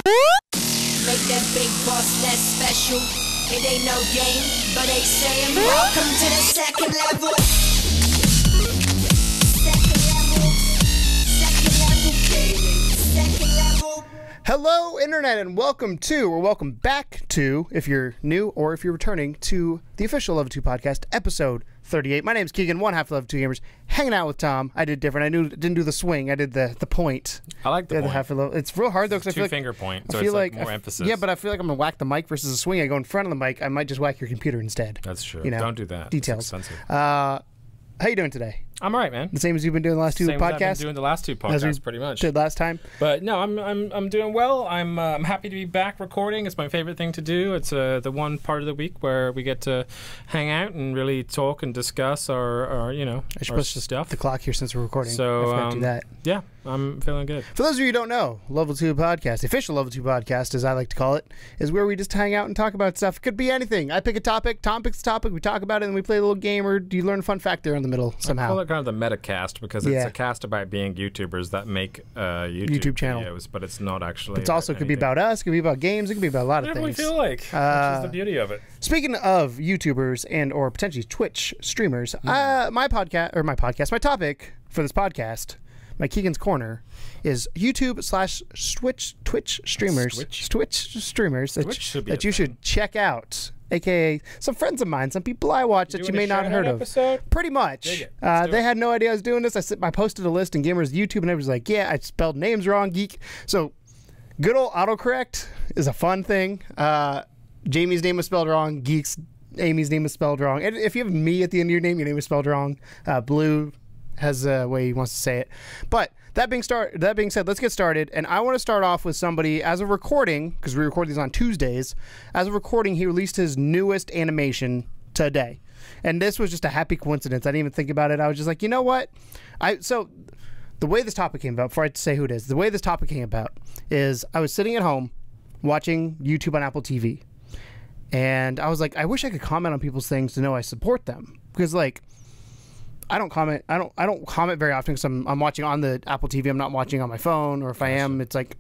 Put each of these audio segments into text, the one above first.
Make that big boss less special. It ain't no game, but they saying welcome to the second level. Second level. Hello, Internet, and welcome back to, if you're new or if you're returning, to the official Love 2 podcast, episode 38. My name's Keegan, one half of Love 2 Gamers, hanging out with Tom. I did different. Didn't do the swing. I did the point. I like the point. Half of Love. It's real hard, though, because I feel like... Two-finger point, so I feel it's like more emphasis. Yeah, but I feel like I'm going to whack the mic versus a swing. I go in front of the mic. I might just whack your computer instead. That's true. You know, don't do that. Details. It's expensive. How you doing today? I'm all right, man. The same as you've been doing the last two Same podcasts? As I've been doing the last two podcasts, pretty much. Did last time? But no, I'm doing well. I'm happy to be back recording. It's my favorite thing to do. It's the one part of the week where we get to hang out and really talk and discuss our stuff. The clock here since we're recording. So I forgot to do that. Yeah, I'm feeling good. For those of you who don't know, Level 2 Podcast, the official Level 2 Podcast, as I like to call it, is where we just hang out and talk about stuff. It could be anything. I pick a topic, Tom picks a topic, we talk about it, and we play a little game, or do you learn a fun fact there in the middle somehow? I call it kind of the meta cast because it's a cast about being YouTubers that make YouTube channel videos, but it's not actually. It also could be about us, it could be about games, it could be about a lot of Whatever things. we feel like, which is the beauty of it. Speaking of YouTubers and or potentially Twitch streamers, my topic for this podcast, my Keegan's Corner, is YouTube/Twitch streamers. Twitch streamers that you should check out. AKA some friends of mine, some people I watch that you may not have heard of. Pretty much. They had no idea I was doing this. I posted a list in Gamers YouTube, and everybody's like, yeah, I spelled names wrong, geek. So good old autocorrect is a fun thing. Jamie's name was spelled wrong. Amy's name was spelled wrong. And if you have me at the end of your name is spelled wrong. Blue has a way he wants to say it. But that being said, let's get started. And I want to start off with somebody, as of recording, because we record these on Tuesdays, as of recording, he released his newest animation today. And this was just a happy coincidence. I didn't even think about it. I was just like, you know what? So the way this topic came about, before I say who it is, the way this topic came about is I was sitting at home watching YouTube on Apple TV. And I was like, I wish I could comment on people's things to know I support them. Because, like, I don't comment very often because I'm watching on the Apple TV. I'm not watching on my phone, or if I am, it's like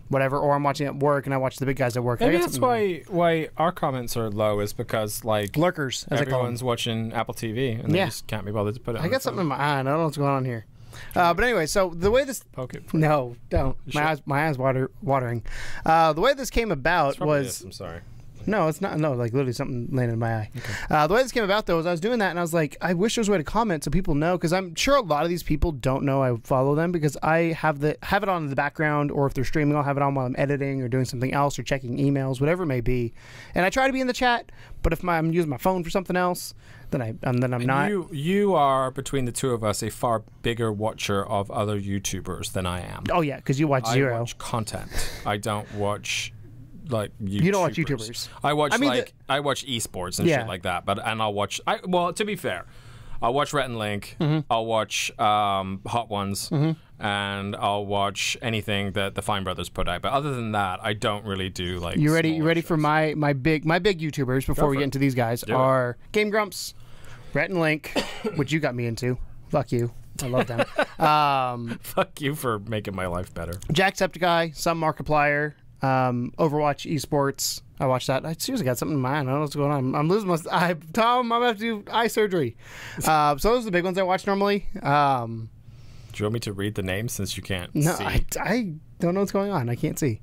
whatever. Or I'm watching at work and I watch the big guys at work. Maybe that's why our comments are low, is because like lurkers, as everyone's watching Apple TV and they just can't be bothered to put it. I got something in my eye. I don't know what's going on here. But anyway, so the way this no, don't my eyes watering. The way this came about was I'm sorry. No, it's not. No, like literally something landed in my eye. Okay. The way this came about, though, was I was doing that, and I was like, I wish there was a way to comment so people know, because I'm sure a lot of these people don't know I follow them, because I have it on in the background, or if they're streaming, I'll have it on while I'm editing or doing something else or checking emails, whatever it may be. And I try to be in the chat, but if I'm using my phone for something else, then I'm not. You are, between the two of us, a far bigger watcher of other YouTubers than I am. Oh yeah, because you watch zero. I watch content. I don't watch. Like YouTubers. You don't watch YouTubers. I watch I watch esports and shit like that. I'll watch. Well, to be fair, I'll watch Rhett and Link. Mm-hmm. I'll watch Hot Ones, and I'll watch anything that the Fine Brothers put out. But other than that, I don't really do like. You ready for my big YouTubers before we get into these guys? Are Game Grumps, Rhett and Link, which you got me into. Fuck you. I love them. Fuck you for making my life better. Jacksepticeye, some Markiplier. Overwatch esports. I watched that. I seriously got something in my eye. I don't know what's going on. I'm losing my eye. Tom, I'm gonna have to do eye surgery. So those are the big ones I watch normally. Do you want me to read the names since you can't see? I don't know what's going on. I can't see.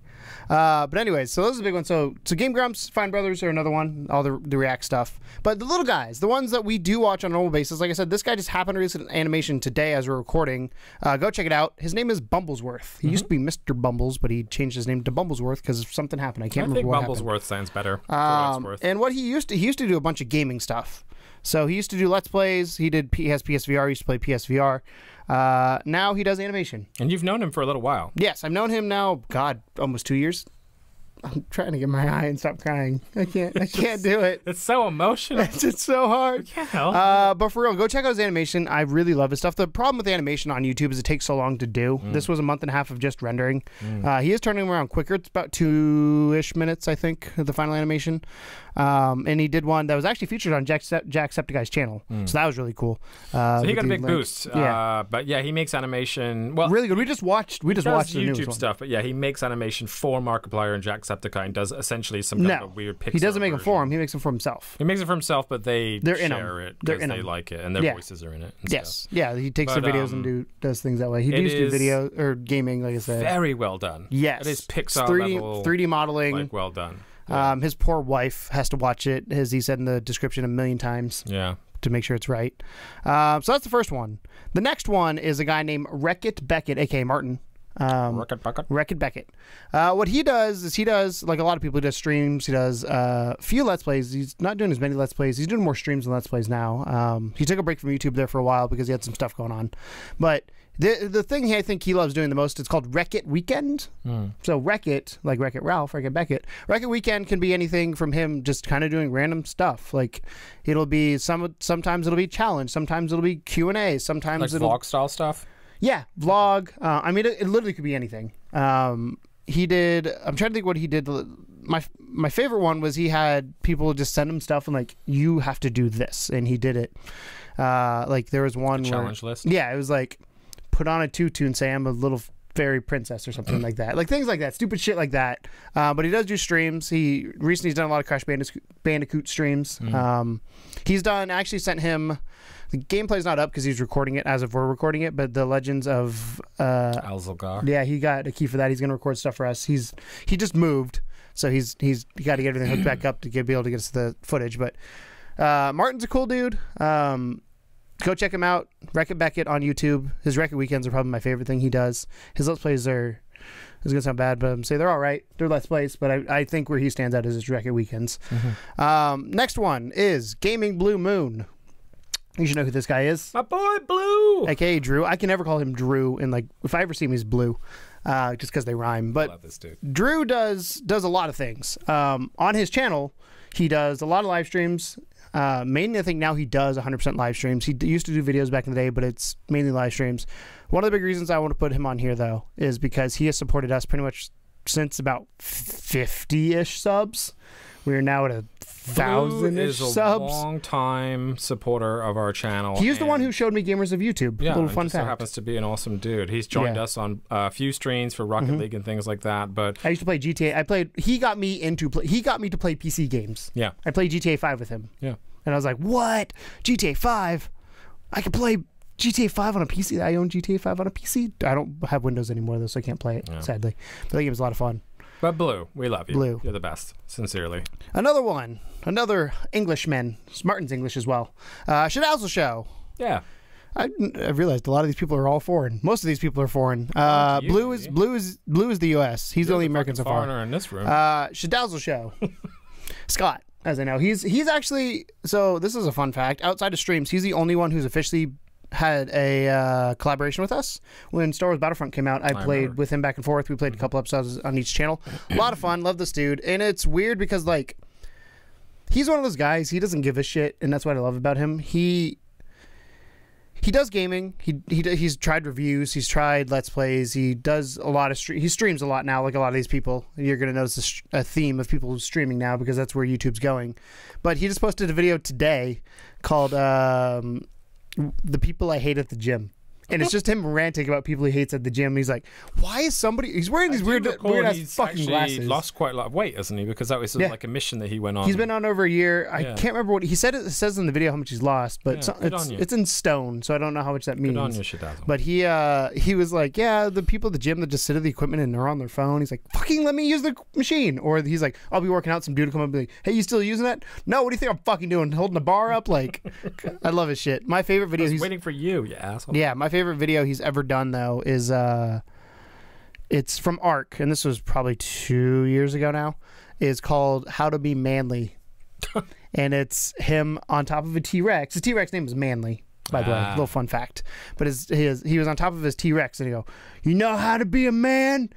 But anyways, so those are the big ones. So Game Grumps, Fine Brothers are another one, all the React stuff. But the little guys, the ones that we do watch on a normal basis, like I said, this guy just happened to release an animation today as we're recording. Go check it out. His name is Bumblesworth. He used to be Mr. Bumbles, but he changed his name to Bumblesworth because something happened. I can't remember what happened. Bumblesworth sounds better. And what he used to do a bunch of gaming stuff. So he used to do Let's Plays. He has PSVR. He used to play PSVR. Now he does animation. And you've known him for a little while. Yes, I've known him now, God, almost 2 years. I'm trying to get my eye and stop crying. I can't do it. It's so emotional. It's so hard. I can't help. But for real, go check out his animation. I really love his stuff. The problem with animation on YouTube is it takes so long to do. This was a month and a half of just rendering. He is turning them around quicker. It's about 2-ish minutes, I think, the final animation. And he did one that was actually featured on Jacksepticeye's channel. So that was really cool. So he got a big boost. Yeah. But yeah, he makes animation. Well, really good. We just watched the YouTube stuff. But yeah, he makes animation for Markiplier and Jacksepticeye and does essentially some kind of a weird Pixar he doesn't make version. them for him. He makes them for himself. He makes it for himself, but they're share it because they like it and their voices are in it. And stuff. Yeah, he takes the videos and does things that way. He used to do video or gaming, like I said. Very well done. Yes, it is Pixar 3D modeling. Like well done. Yeah. His poor wife has to watch it, as he said in the description, 1,000,000 times. Yeah. To make sure it's right. So that's the first one. The next one is a guy named Wreck-It Beckett, aka Martin. Wreck-It Beckett. What he does is like a lot of people, he does streams. He does a few Let's Plays. He's not doing as many Let's Plays. He's doing more streams than Let's Plays now. He took a break from YouTube there for a while because he had some stuff going on. But the thing I think he loves doing the most, it's called Wreck-It Weekend. So Wreck-It, like Wreck-It Ralph, Wreck-It Beckett. Wreck-It Weekend can be anything from him just kind of doing random stuff. Like it'll be sometimes it'll be challenge, sometimes it'll be Q&A, sometimes like it'll vlog style stuff. Yeah, vlog. I mean, it literally could be anything. He did. I'm trying to think what he did. My favorite one was he had people just send him stuff and like, you have to do this, and he did it. Like there was one challenge list. Yeah, it was like put on a tutu and say I'm a little fairy princess or something like that. Like things like that, stupid shit like that. But he does do streams. He recently done a lot of Crash Bandicoot streams. He's done. I actually sent him. The gameplay's not up because he's recording it as if we're recording it, but the Legends of Alzilgar. Yeah, he got a key for that. He's gonna record stuff for us. He just moved, so he's got to get everything hooked back up to be able to get us the footage. But Martin's a cool dude. Go check him out. Wreck-It Beckett on YouTube. His Wreck-It Weekends are probably my favorite thing he does. His Let's Plays are, it's gonna sound bad, but I'm saying they're all right. They're Let's Plays, but I think where he stands out is his Wreck-It Weekends. Next one is Gaming Blue Moon. You should know who this guy is. My boy Blue, aka Drew. I can never call him Drew, and like if I ever see him, he's Blue, just because they rhyme. But I love this dude. Drew does a lot of things. On his channel, he does a lot of live streams. Mainly, I think now he does 100% live streams. He used to do videos back in the day, but it's mainly live streams. One of the big reasons I want to put him on here, though, is because he has supported us pretty much since about 50-ish subs. We are now at 1,000-ish subs. Blue is a long-time supporter of our channel. He is the one who showed me Gamers of YouTube. Yeah, little fun just fact. So happens to be an awesome dude. He's joined us on a few streams for Rocket League and things like that. But I used to play GTA. He got me to play PC games. Yeah, I played GTA 5 with him. Yeah, and I was like, "What? GTA 5? I can play GTA 5 on a PC. I own GTA 5 on a PC. I don't have Windows anymore though, so I can't play it. Sadly, but that game was a lot of fun." But Blue, we love you. Blue. You're the best. Sincerely. Another Englishman. Martin's English as well. Shadazzle Show. Yeah. I realized a lot of these people are all foreign. Most of these people are foreign. Blue is the U.S. He's the only American so far. Foreigner in this room. Shadazzle Show. Scott, as I know, he's actually. So this is a fun fact. Outside of streams, he's the only one who's officially had a collaboration with us. When Star Wars Battlefront came out, I played with him back and forth. We played a couple episodes on each channel. A lot of fun. Love this dude. And it's weird because like he's one of those guys, he doesn't give a shit, and that's what I love about him. He does gaming. He's tried reviews. He's tried Let's Plays. He does a lot of he streams a lot now, like a lot of these people. You're going to notice a theme of people streaming now because that's where YouTube's going. But he just posted a video today called The People I Hate at the Gym. And it's just him ranting about people he hates at the gym. He's like, why is somebody... He's wearing these weird ass fucking glasses. He's lost quite a lot of weight, hasn't he? Because that was like a mission that he went on. He's been on over a year. I can't remember what... He said it says in the video how much he's lost, but it's in stone, so I don't know how much that means. Good on you, Shadazzle. But he was like, yeah, the people at the gym that just sit at the equipment and they're on their phone. He's like, fucking let me use the machine. Or he's like, I'll be working out, some dude will come up and be like, hey, you still using that? No, what do you think I'm fucking doing? Holding the bar up? Like, I love his shit. My favorite video... He's waiting for you asshole. Yeah, my favorite video he's ever done though is it's from Ark, and this was probably 2 years ago now. Is called How to Be Manly. And it's him on top of a T-Rex. His T-Rex name is Manly, by the way. Little fun fact. But he was on top of his T-Rex and he go, you know how to be a man?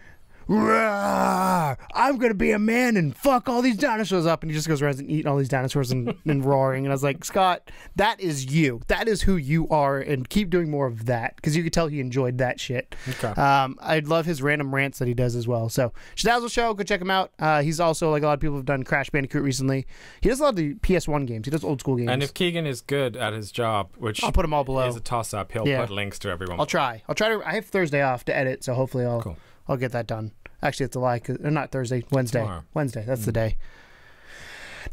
Rawr, I'm going to be a man and fuck all these dinosaurs up. And he just goes around and eating all these dinosaurs and roaring. And I was like, Scott, that is you. That is who you are. And keep doing more of that. Because you could tell he enjoyed that shit. Okay. I love his random rants that he does as well. So Shadazzle Show, go check him out. He's also, like a lot of people have done Crash Bandicoot recently. He does a lot of the PS1 games. He does old school games. And if Keegan is good at his job, which I'll put them all below. Is a toss-up, he'll put links to everyone. I'll try to. I have Thursday off to edit, so hopefully I'll get that done. Actually, it's a lie. Not Thursday. Wednesday. Tomorrow. Wednesday. That's the day.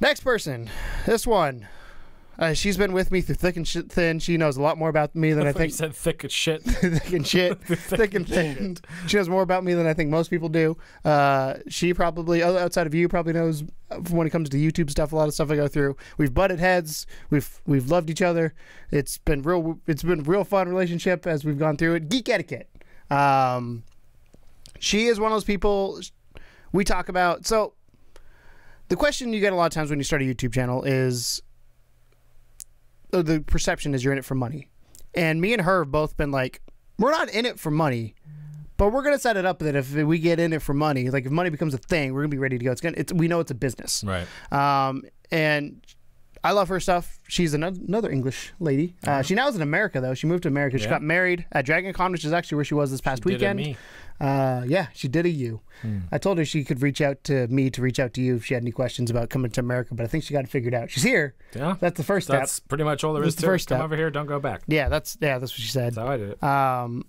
Next person. This one. She's been with me through thick and thin. She knows a lot more about me than I think. You said thick as shit. Thick and shit. Thick and thin. She knows more about me than I think most people do. She probably, outside of you, probably knows when it comes to YouTube stuff, a lot of stuff I go through. We've butted heads. We've loved each other. It's been real fun relationship as we've gone through it. Geek etiquette. She is one of those people we talk about. So the question you get a lot of times when you start a YouTube channel is, the perception is you're in it for money. And me and her have both been like, we're not in it for money, but we're going to set it up that if we get in it for money, like if money becomes a thing, we're going to be ready to go. We know it's a business. Right. And I love her stuff. She's another English lady. She now is in America, though. She moved to America. She got married at Dragon Con, which is actually where she was this past weekend. Did a me. Yeah, she did a you. I told her she could reach out to me to reach out to you if she had any questions about coming to America, but I think she got it figured out. She's here. Yeah. That's the first step. That's pretty much all there is to it. Come over here, don't go back. Yeah, that's what she said. That's how I did it.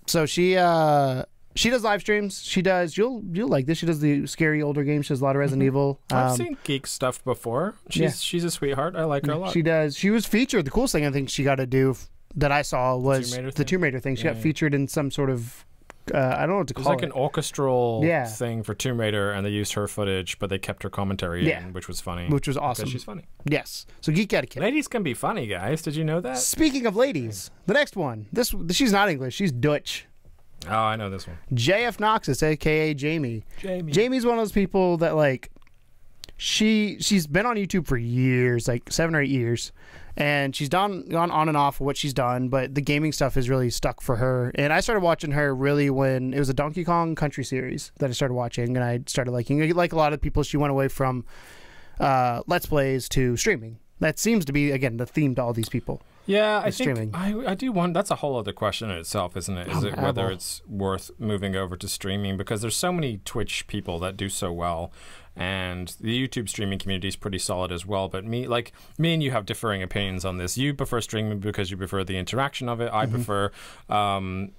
So she does live streams. She does, you'll like this. She does the scary older games. She does a lot of Resident Evil. I've seen geek stuff before. She's a sweetheart. I like her a lot. She does. She was featured. The coolest thing I think she got to do that I saw was the Tomb Raider thing. She got featured in some sort of, I don't know what to call it. It was like an orchestral thing for Tomb Raider, and they used her footage, but they kept her commentary in, which was funny. Which was awesome. Because she's funny. Yes. So geek etiquette. Ladies can be funny, guys. Did you know that? Speaking of ladies, the next one. She's not English. She's Dutch. Oh, I know this one. JF Noxus, a.k.a. Jamie. Jamie's one of those people that, like, she's been on YouTube for years, like 7 or 8 years, and she's gone on and off of what she's done, but the gaming stuff is really stuck for her. And I started watching her really when it was a Donkey Kong Country series that I started watching, and I started liking. Like a lot of people, she went away from Let's Plays to streaming. That seems to be, again, the theme to all these people. Yeah, I think I do want. That's a whole other question in itself, isn't it? Is it whether it's worth moving over to streaming? Because there's so many Twitch people that do so well, and the YouTube streaming community is pretty solid as well. But me and you have differing opinions on this. You prefer streaming because you prefer the interaction of it. I prefer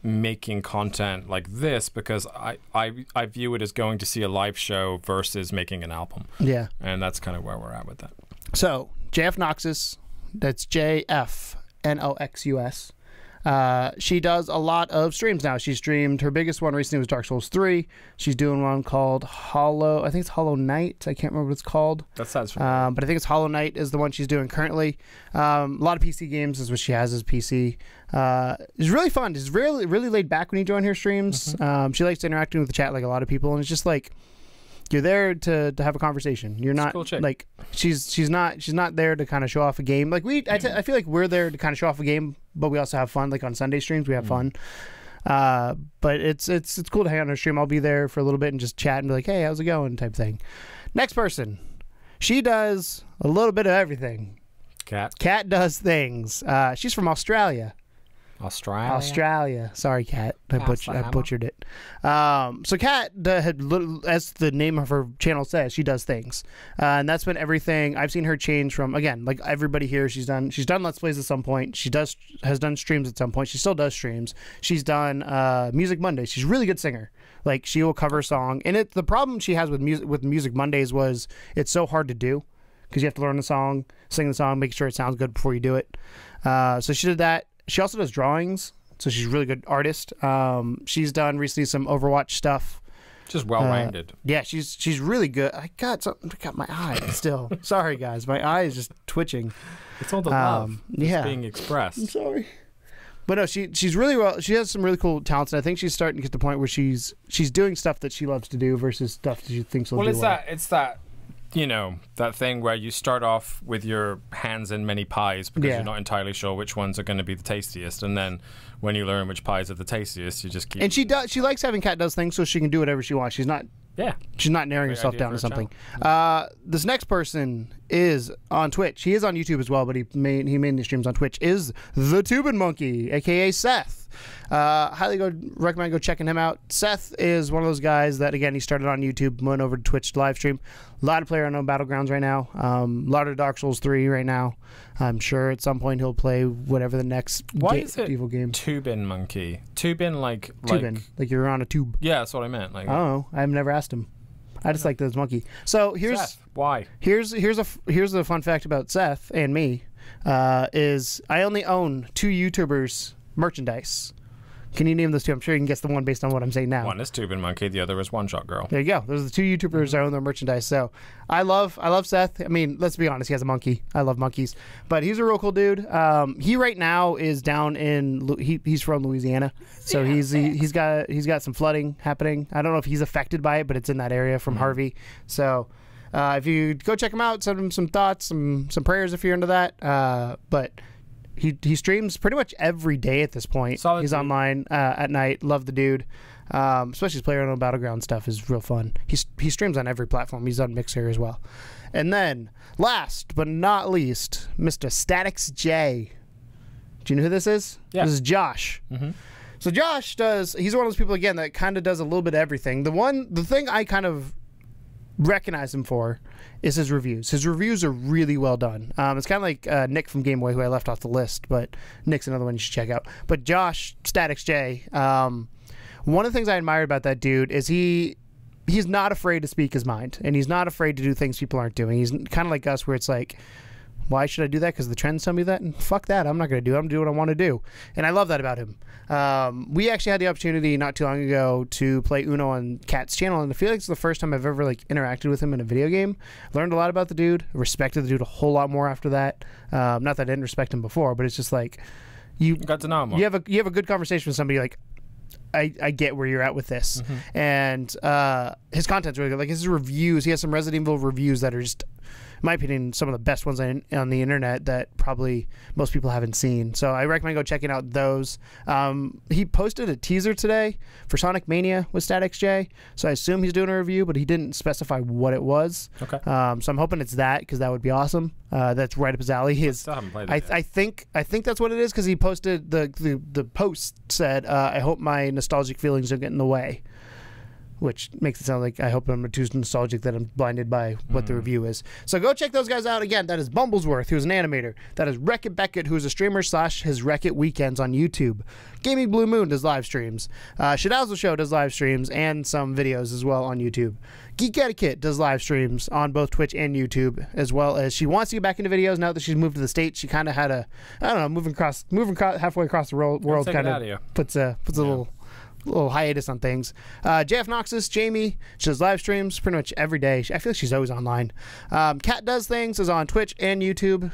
making content like this because I view it as going to see a live show versus making an album. Yeah, and that's kind of where we're at with that. So JF Noxus. That's JFNOXUS. She does a lot of streams now. She streamed, her biggest one recently was Dark Souls 3. She's doing one called I think it's Hollow Knight. I can't remember what it's called. That sounds familiar. But I think it's Hollow Knight is the one she's doing currently. A lot of PC games is what she has as PC. It's really fun. It's really, really laid back when you join her streams. She likes interacting with the chat like a lot of people, and it's just like, you're there to have a conversation. You're not cool like she's not there to kind of show off a game. Like I feel like we're there to kind of show off a game, but we also have fun. Like on Sunday streams, we have fun. But it's cool to hang out on her stream. I'll be there for a little bit and just chat and be like, hey, how's it going, type thing. Next person, she does a little bit of everything. Kat does things. She's from Australia. Australia. Sorry, Kat. I butchered it. So Kat, as the name of her channel says, she does things, and that's been everything. I've seen her change from, again, like everybody here. She's done Let's Plays at some point. She has done streams at some point. She still does streams. She's done Music Mondays. She's a really good singer. Like she will cover a song, and the problem she has with Music Mondays was it's so hard to do because you have to learn the song, sing the song, make sure it sounds good before you do it. So she did that. She also does drawings, so she's a really good artist. She's done recently some Overwatch stuff. Just well-rounded. Yeah, she's really good. I got my eye still. Sorry, guys. My eye is just twitching. It's all the love being expressed. I'm sorry. But no, she's really well. She has some really cool talents, and I think she's starting to get to the point where she's doing stuff that she loves to do versus stuff that she thinks will do well. It's that you know, that thing where you start off with your hands in many pies because you're not entirely sure which ones are going to be the tastiest, and then when you learn which pies are the tastiest, you just keep. And she likes having Kat does things so she can do whatever she wants. She's not Yeah. She's not narrowing herself down to something. This next person is on Twitch. He is on YouTube as well, but he mainly streams on Twitch. Is the Tubin Monkey, a.k.a. Seth. Highly recommend go checking him out. Seth is one of those guys that, again, he started on YouTube, went over to Twitch to live stream. A lot of PlayerUnknown Battlegrounds right now. A lot of Dark Souls 3 right now. I'm sure at some point he'll play whatever the next evil game. Tubin Monkey? Tubin like you're on a tube. Yeah, that's what I meant. Like, oh, I've never asked him. I just like this monkey. So here's Seth, why? Here's a fun fact about Seth and me. Is I only own 2 YouTubers merchandise. Can you name those 2? I'm sure you can guess the one based on what I'm saying now. One is Tubin Monkey, the other is One Shot Girl. There you go. Those are the 2 YouTubers that own their merchandise. So I love Seth. I mean, let's be honest, he has a monkey. I love monkeys. But he's a real cool dude. He right now is down in he's from Louisiana. So he's got some flooding happening. I don't know if he's affected by it, but it's in that area from Harvey. So if you go check him out, send him some thoughts, some prayers if you're into that. But he streams pretty much every day at this point. Solid He's dude. online at night. Love the dude. Especially his PlayerUnknown Battleground stuff is real fun. He streams on every platform. He's on Mixer as well. And then, last but not least, Mr. Statics J. Do you know who this is? Yeah. This is Josh. Mm-hmm. So Josh he's one of those people, again, that kind of does a little bit of everything. The thing I kind of recognize him for is his reviews. His reviews are really well done. It's kind of like Nick from Game Boy, who I left off the list, but Nick's another one you should check out. But Josh, Statics J, one of the things I admire about that dude is he's not afraid to speak his mind, and he's not afraid to do things people aren't doing. He's kind of like us, where it's like, why should I do that? Because the trends tell me that, and fuck that. I'm not going to do it. I'm going to do what I want to do. And I love that about him. We actually had the opportunity not too long ago to play Uno on Kat's channel, and I feel like it's the first time I've ever interacted with him in a video game. Learned a lot about the dude. Respected the dude a whole lot more after that. Not that I didn't respect him before, but it's just like you got to know him more. You have a good conversation with somebody like, I get where you're at with this. And his content's really good. Like his reviews, he has some Resident Evil reviews that are just, in my opinion, some of the best ones on the internet that probably most people haven't seen. So I recommend go checking out those. He posted a teaser today for Sonic Mania with Statics J, so I assume he's doing a review, but he didn't specify what it was. Okay. So I'm hoping it's that, because that would be awesome. That's right up his alley. I think that's what it is, because he posted the post said, "I hope my nostalgic feelings don't get in the way," which makes it sound like I hope I'm too nostalgic that I'm blinded by what the review is. So go check those guys out. Again, that is Bumblesworth, who's an animator. That is Wreck-It Beckett, who's a streamer / his Wreck-It Weekends on YouTube. Gaming Blue Moon does live streams. Shadazzle Show does live streams and some videos as well on YouTube. Geek Etiquette does live streams on both Twitch and YouTube, as well as she wants to get back into videos now that she's moved to the States. She kind of had moving halfway across the world kind of puts a little hiatus on things. JF Noxus, Jamie, she does live streams pretty much every day. I feel like she's always online. Kat Does Things is on Twitch and YouTube,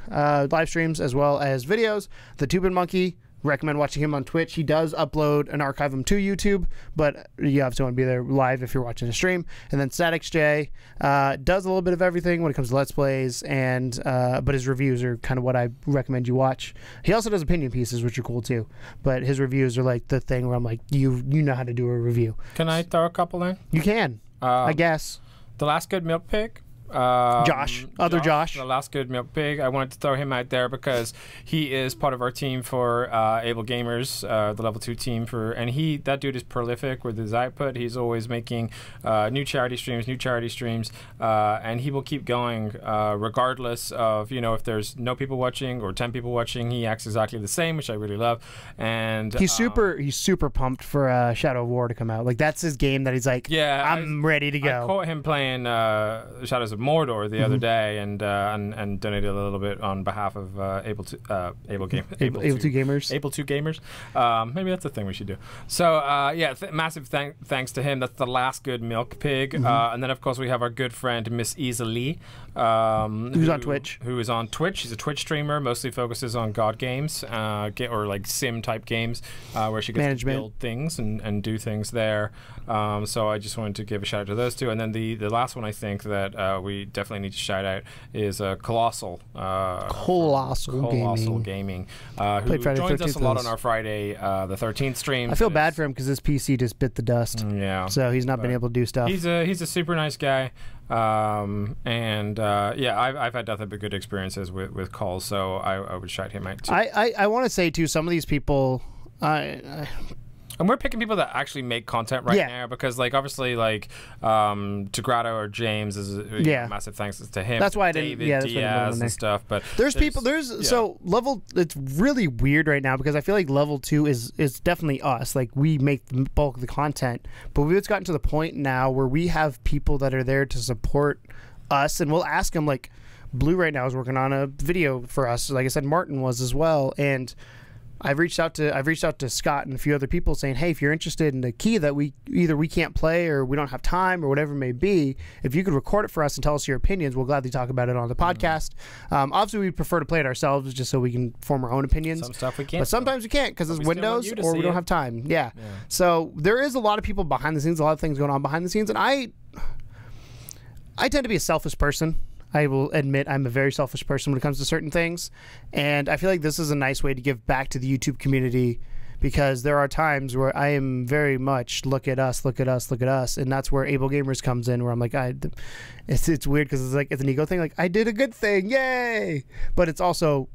live streams as well as videos. The Tubin Monkey, recommend watching him on Twitch. He does upload and archive them to YouTube, but you obviously want to be there live if you're watching a stream. And then Statics J does a little bit of everything when it comes to Let's Plays, and but his reviews are kind of what I recommend you watch. He also does opinion pieces, which are cool too, but his reviews are like the thing where I'm like, you know how to do a review. Can I throw a couple in? You can, I guess. The Last Good Milk Pig. Josh, the Last Good Milk Pig. I wanted to throw him out there because he is part of our team for Able Gamers, the level 2 team and that dude is prolific with his output. He's always making new charity streams, and he will keep going regardless of if there's no people watching or 10 people watching. He acts exactly the same, which I really love. And he's super pumped for Shadow of War to come out. Like that's his game that he's like, I'm ready to go. I caught him playing Shadows of Mordor the other day, and donated a little bit on behalf of Able 2 Gamers. Maybe that's a thing we should do. So massive thanks to him. That's the Last Good Milk Pig. And then of course we have our good friend Miss Easily, who's on Twitch. Who is on Twitch. She's a Twitch streamer. Mostly focuses on God games, or like sim type games, where she gets to build things and do things there. So I just wanted to give a shout out to those two. And then the last one I think that we we definitely need to shout out is Colossal Gaming, who joins us a lot on our Friday the 13th stream. I feel bad for him because his PC just bit the dust. Yeah, so he's not been able to do stuff. He's a super nice guy. I've had nothing but good experiences with calls, so I would shout him out too. I want to say too, some of these people, and we're picking people that actually make content now, because like obviously like Tigrado or James is massive thanks to him. That's why I didn't. David Diaz and stuff. But there's people. So level. It's really weird right now because I feel like level 2 is definitely us. Like we make the bulk of the content, but we've gotten to the point now where we have people that are there to support us, and we'll ask them. Like Blue right now is working on a video for us. Like I said, Martin was as well, and I've reached out to Scott and a few other people saying, hey, if you're interested in a key that we can't play or we don't have time or whatever it may be, if you could record it for us and tell us your opinions, we'll gladly talk about it on the podcast. Obviously, we prefer to play it ourselves just so we can form our own opinions. Some stuff we can't. But sometimes we can't because it's Windows or we don't have time. Yeah. So there is a lot of people behind the scenes, a lot of things going on behind the scenes. And I tend to be a selfish person. I will admit I'm a very selfish person when it comes to certain things, and I feel like this is a nice way to give back to the YouTube community, because there are times where I am very much look at us, and that's where Able Gamers comes in, where I'm like, it's weird because it's like it's an ego thing, like I did a good thing, yay! But it's also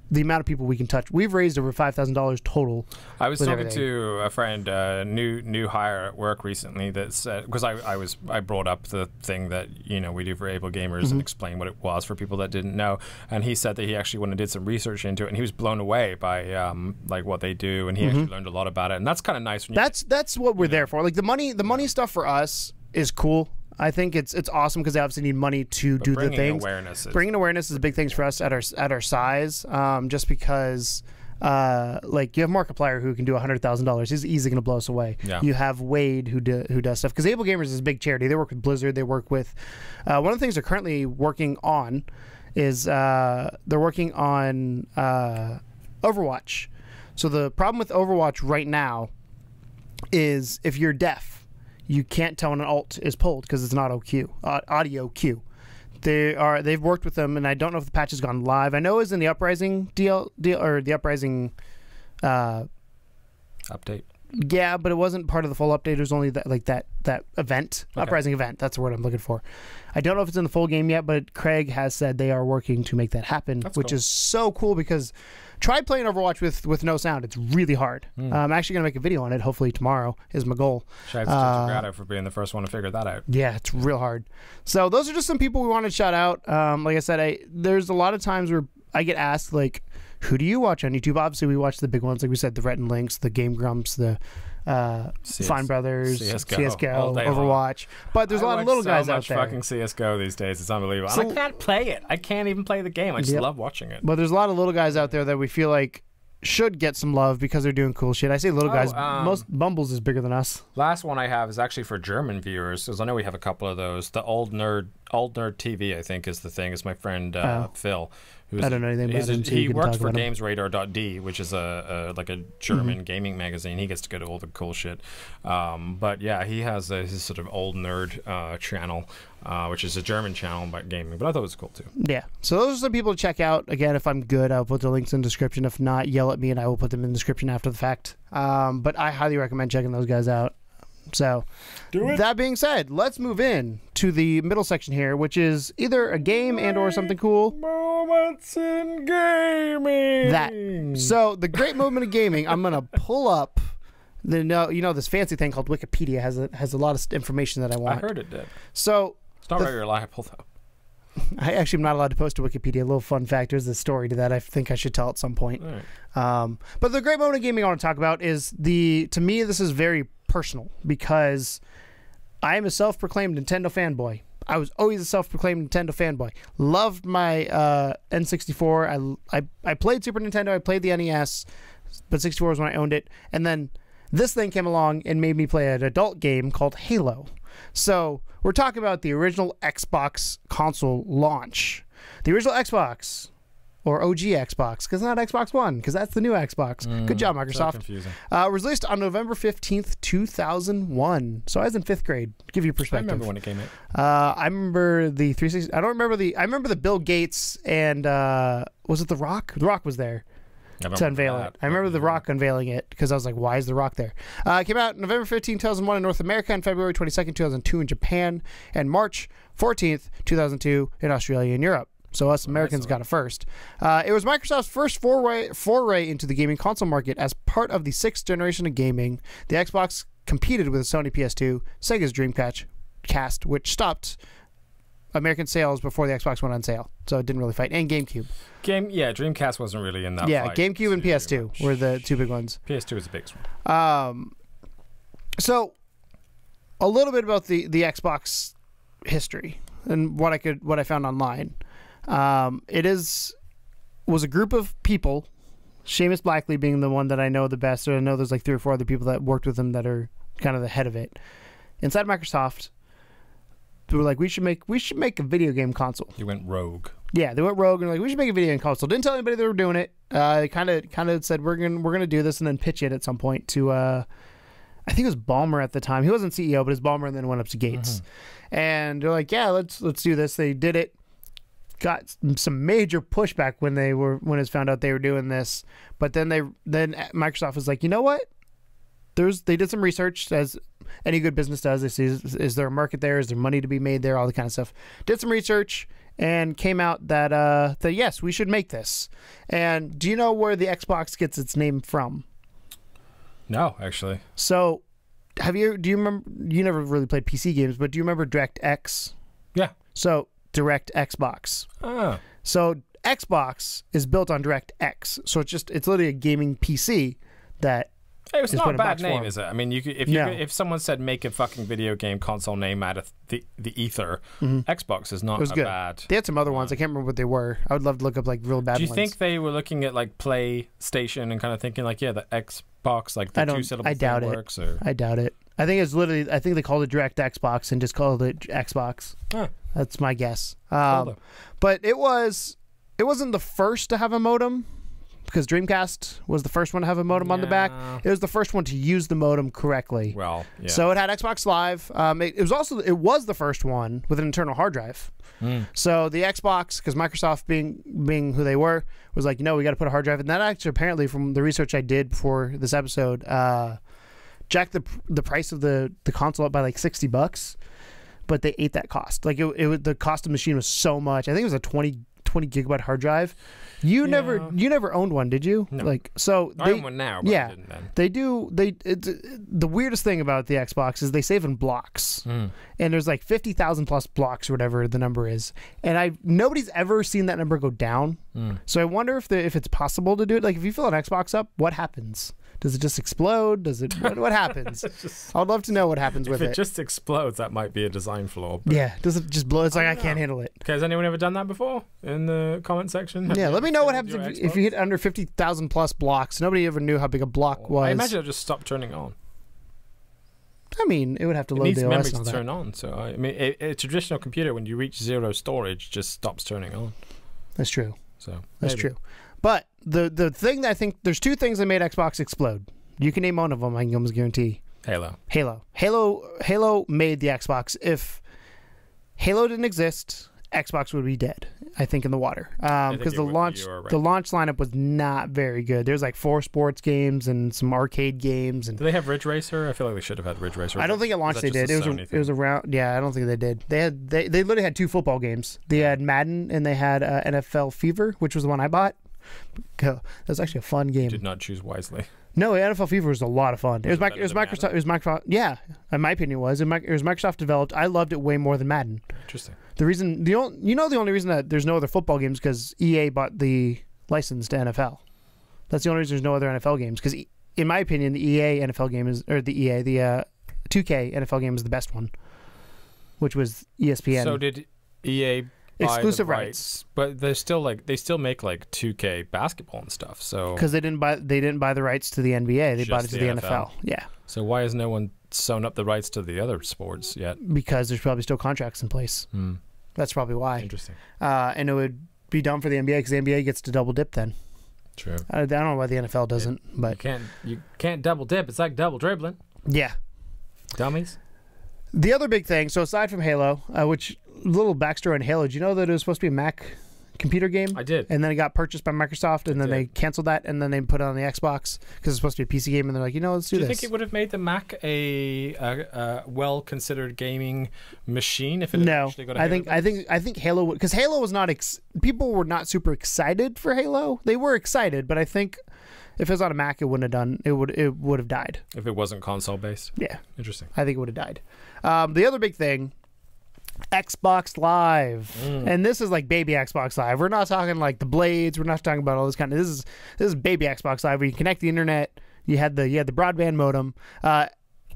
the amount of people we can touch. We've raised over $5,000 total. I was talking to a friend, new hire at work recently, that said, because I brought up the thing that we do for Able Gamers and explained what it was for people that didn't know, and he said that he actually went and did some research into it, and he was blown away by like what they do, and he actually learned a lot about it, and that's kind of nice. When that's what we're there for. Like the money stuff for us is cool. I think it's awesome because they obviously need money to do the things. Bringing awareness is a big thing for us at our size. Just because, like you have Markiplier who can do $100,000, he's easily going to blow us away. Yeah. You have Wade who does stuff because Able Gamers is a big charity. They work with Blizzard. They work with one of the things they're currently working on is they're working on Overwatch. So the problem with Overwatch right now is if you're deaf, you can't tell when an alt is pulled because it's not audio queue. They've worked with them, and I don't know if the patch has gone live. I know it was in the Uprising deal or the Uprising update. Yeah, but it wasn't part of the full update. It was only that event, Uprising event. That's the word I'm looking for. I don't know if it's in the full game yet, but Craig has said they are working to make that happen, which is so cool because try playing Overwatch with no sound. It's really hard. I'm actually going to make a video on it. Hopefully tomorrow is my goal. Shout out to Tigrado for being the first one to figure that out. Yeah, it's real hard. So those are just some people we want to shout out. Like I said, there's a lot of times where I get asked, like, who do you watch on YouTube? Obviously, we watch the big ones. Like we said, the Rhett and Links, the Game Grumps, the Fine Brothers, CSGO, Overwatch. But there's a lot of little guys out there. Fucking CSGO these days. It's unbelievable. So, and I can't play it. I can't even play the game. I just love watching it. But there's a lot of little guys out there that we feel like should get some love because they're doing cool shit. I say little guys. Most Bumbles is bigger than us. Last one I have is actually for German viewers, because I know we have a couple of those. The Old Nerd TV, I think, is the thing. Is my friend Phil. I don't know anything about him. He works for GamesRadar.d, which is like a German gaming magazine. He gets to go to all the cool shit. But yeah, he has his sort of Old Nerd channel, which is a German channel about gaming. But I thought it was cool too. Yeah. So those are some people to check out. Again, if I'm good, I'll put the links in the description. If not, yell at me and I will put them in the description after the fact. But I highly recommend checking those guys out. So, that being said, let's move in to the middle section here, which is either a game and or something cool. Moments in gaming. So, the great moment in gaming, I'm going to pull up this fancy thing called Wikipedia has a lot of information that I want. I heard it did. So, it's not very reliable, though. I actually am not allowed to post to Wikipedia. A little fun fact, there's a story to that I think I should tell at some point. Right. But the great moment in gaming I want to talk about is to me, this is very personal because I am a self-proclaimed Nintendo fanboy. I was always a self-proclaimed Nintendo fanboy. Loved my N64. I played Super Nintendo. I played the NES, but 64 was when I owned it. And then this thing came along and made me play an adult game called Halo. So we're talking about the original Xbox console launch. The original Xbox or OG Xbox, because it's not Xbox One, because that's the new Xbox. Good job, Microsoft. So confusing. Was released on November 15th, 2001. So I was in 5th grade. Give you perspective. I remember when it came out. I remember the 360. I remember the Bill Gates and was it The Rock? The Rock was there to unveil it. I remember The Rock unveiling it because I was like, why is The Rock there? It came out November 15, 2001 in North America, and February 22nd, 2002 in Japan, and March 14th, 2002 in Australia and Europe. So us Americans got it first. It was Microsoft's first foray into the gaming console market. As part of the 6th generation of gaming, the Xbox competed with the Sony PS2, Sega's Dreamcast, which stopped American sales before the Xbox went on sale. So it didn't really fight. And GameCube. Dreamcast wasn't really in that fight. Yeah, GameCube and PS2 were the two big ones. PS2 was the biggest one. So a little bit about the Xbox history and what I found online. Was a group of people, Seamus Blackley being the one that I know the best. I know there's like 3 or 4 other people that worked with him that are kind of the head of it. Inside Microsoft, they were like, we should make a video game console. You went rogue. Yeah, they went rogue and like, we should make a video game console. Didn't tell anybody they were doing it. They kind of said we're gonna do this and then pitch it at some point to I think it was Ballmer at the time. He wasn't CEO, but his Ballmer, and then went up to Gates. And they're like, yeah, let's do this. They did it. Got some major pushback when it was found out they were doing this. But then Microsoft was like, you know what? They did some research, as any good business does. They see, is there a market there? Is there money to be made there? All the kind of stuff. Did some research and came out that yes, we should make this. And do you know where the Xbox gets its name from? No, actually. So, do you remember? You never really played PC games, but do you remember DirectX? Yeah. So Direct Xbox. Oh. So Xbox is built on DirectX. So it's literally a gaming PC that. Hey, it's not a bad name, is it? I mean, if someone said make a fucking video game console name out of the ether, Xbox is not bad. They had some other ones. I can't remember what they were. I would love to look up like real bad ones. Do you think they were looking at like PlayStation and kind of thinking like, yeah, the Xbox, like the 2-syllable thing works? Or? I doubt it. I think it's literally. I think they called it Direct Xbox and just called it Xbox. Huh. That's my guess. But it wasn't the first to have a modem. Because Dreamcast was the first one to have a modem on the back. It was the first one to use the modem correctly. Well, yeah. So it had Xbox Live. It was the first one with an internal hard drive. So the Xbox, because Microsoft being who they were, was like, we got to put a hard drive. And that actually, apparently, from the research I did for this episode, jacked the price of the console up by like $60. But they ate that cost. Like the cost of the machine was so much. I think it was a 20 gigabyte hard drive. You never owned one, did you? No. I own one now, but I didn't then. They do. The weirdest thing about the Xbox is they save in blocks, and there's like 50,000 plus blocks or whatever the number is, and nobody's ever seen that number go down. So I wonder if it's possible to do it. Like if you fill an Xbox up, what happens? Does it just explode? Does it? What happens? I'd love to know what happens with it. If it just explodes, that might be a design flaw. Yeah. Does it just blow? It's like I can't handle it. Okay, has anyone ever done that before in the comment section? Yeah, let me know what happens if you hit under 50,000 plus blocks. Nobody ever knew how big a block was. I imagine it'll just stop turning on. I mean, it would have to load the OS. It needs memory to turn on. So I mean, a traditional computer, when you reach 0 storage, just stops turning on. That's true. So that's true. But the thing that I think there's 2 things that made Xbox explode. You can name one of them, I can almost guarantee. Halo made the Xbox. If Halo didn't exist, Xbox would be dead, I think, in the water. Because the launch lineup was not very good. There's like 4 sports games and some arcade games. And do they have Ridge Racer? I feel like they should have had Ridge Racer. I don't think at launch they did. It was around. Yeah, I don't think they did. They literally had 2 football games. They had Madden and they had NFL Fever, which was the one I bought. That was actually a fun game. Did not choose wisely. No, NFL Fever was a lot of fun. It was Microsoft. It was Microsoft. Yeah, in my opinion, it was Microsoft developed. I loved it way more than Madden. Interesting. The only reason that there's no other football games because EA bought the license to NFL. That's the only reason there's no other NFL games. Because in my opinion, the EA NFL game the 2K NFL game is the best one, which was ESPN. So did EA? Exclusive rights, but they still make like 2K basketball and stuff. So because they didn't buy the rights to the NBA, they bought it to the NFL. Yeah. So why has no one sewn up the rights to the other sports yet? Because there's probably still contracts in place. That's probably why. Interesting. And be dumb for the NBA because the NBA gets to double dip then. True. I don't know why the NFL doesn't, but you can't double dip. It's like double dribbling. Yeah. Dummies. The other big thing, so aside from Halo, which little backstory on Halo, did you know that it was supposed to be a Mac computer game? I did. And then it got purchased by Microsoft, and then they canceled that, and then they put it on the Xbox because it's supposed to be a PC game, and they're like, let's do this. Do you think it would have made the Mac a well-considered gaming machine if it actually got a Halo? I think Halo would, because Halo was not people were not super excited for Halo. They were excited, but I think if it was on a Mac, it wouldn't have done. It would have died if it wasn't console based. Yeah, interesting. I think it would have died. The other big thing, Xbox Live, and this is like baby Xbox Live. We're not talking like the blades. We're not talking about all this kind of. This is baby Xbox Live where you connect the internet. You had the broadband modem.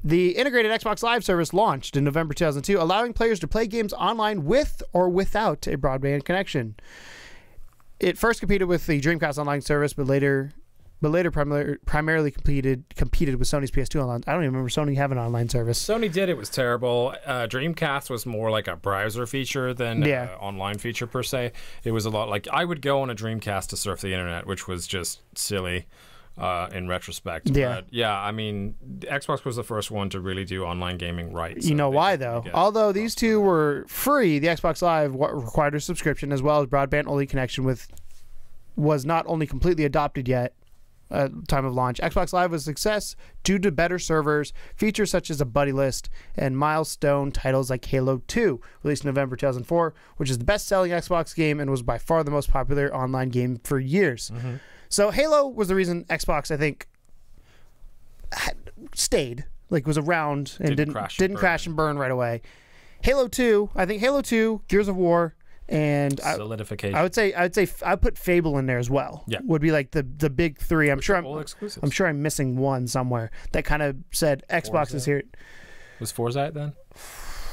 The integrated Xbox Live service launched in November 2002, allowing players to play games online with or without a broadband connection. It first competed with the Dreamcast Online service, but later primarily competed with Sony's PS2 online. I don't even remember Sony having an online service. Sony did. It was terrible. Dreamcast was more like a browser feature than an online feature per se. It was a lot like I would go on a Dreamcast to surf the internet, which was just silly in retrospect. Yeah. But yeah, I mean, Xbox was the first one to really do online gaming right. You know why, though? Although these two were free, the Xbox Live required a subscription as well as broadband-only connection was not only completely adopted yet, time of launch. Xbox Live was a success due to better servers, features such as a buddy list, and milestone titles like Halo 2, released in November 2004, which is the best-selling Xbox game and was by far the most popular online game for years. Mm-hmm. So Halo was the reason Xbox, I think, stayed, like was around and didn't crash and burn right away. Halo 2, I think Halo 2, Gears of War, and solidification. I would say I'd put Fable in there as well. Yeah, would be like the big three. I'm sure I'm missing one somewhere that kind of said Xbox is here. Was Forza it then?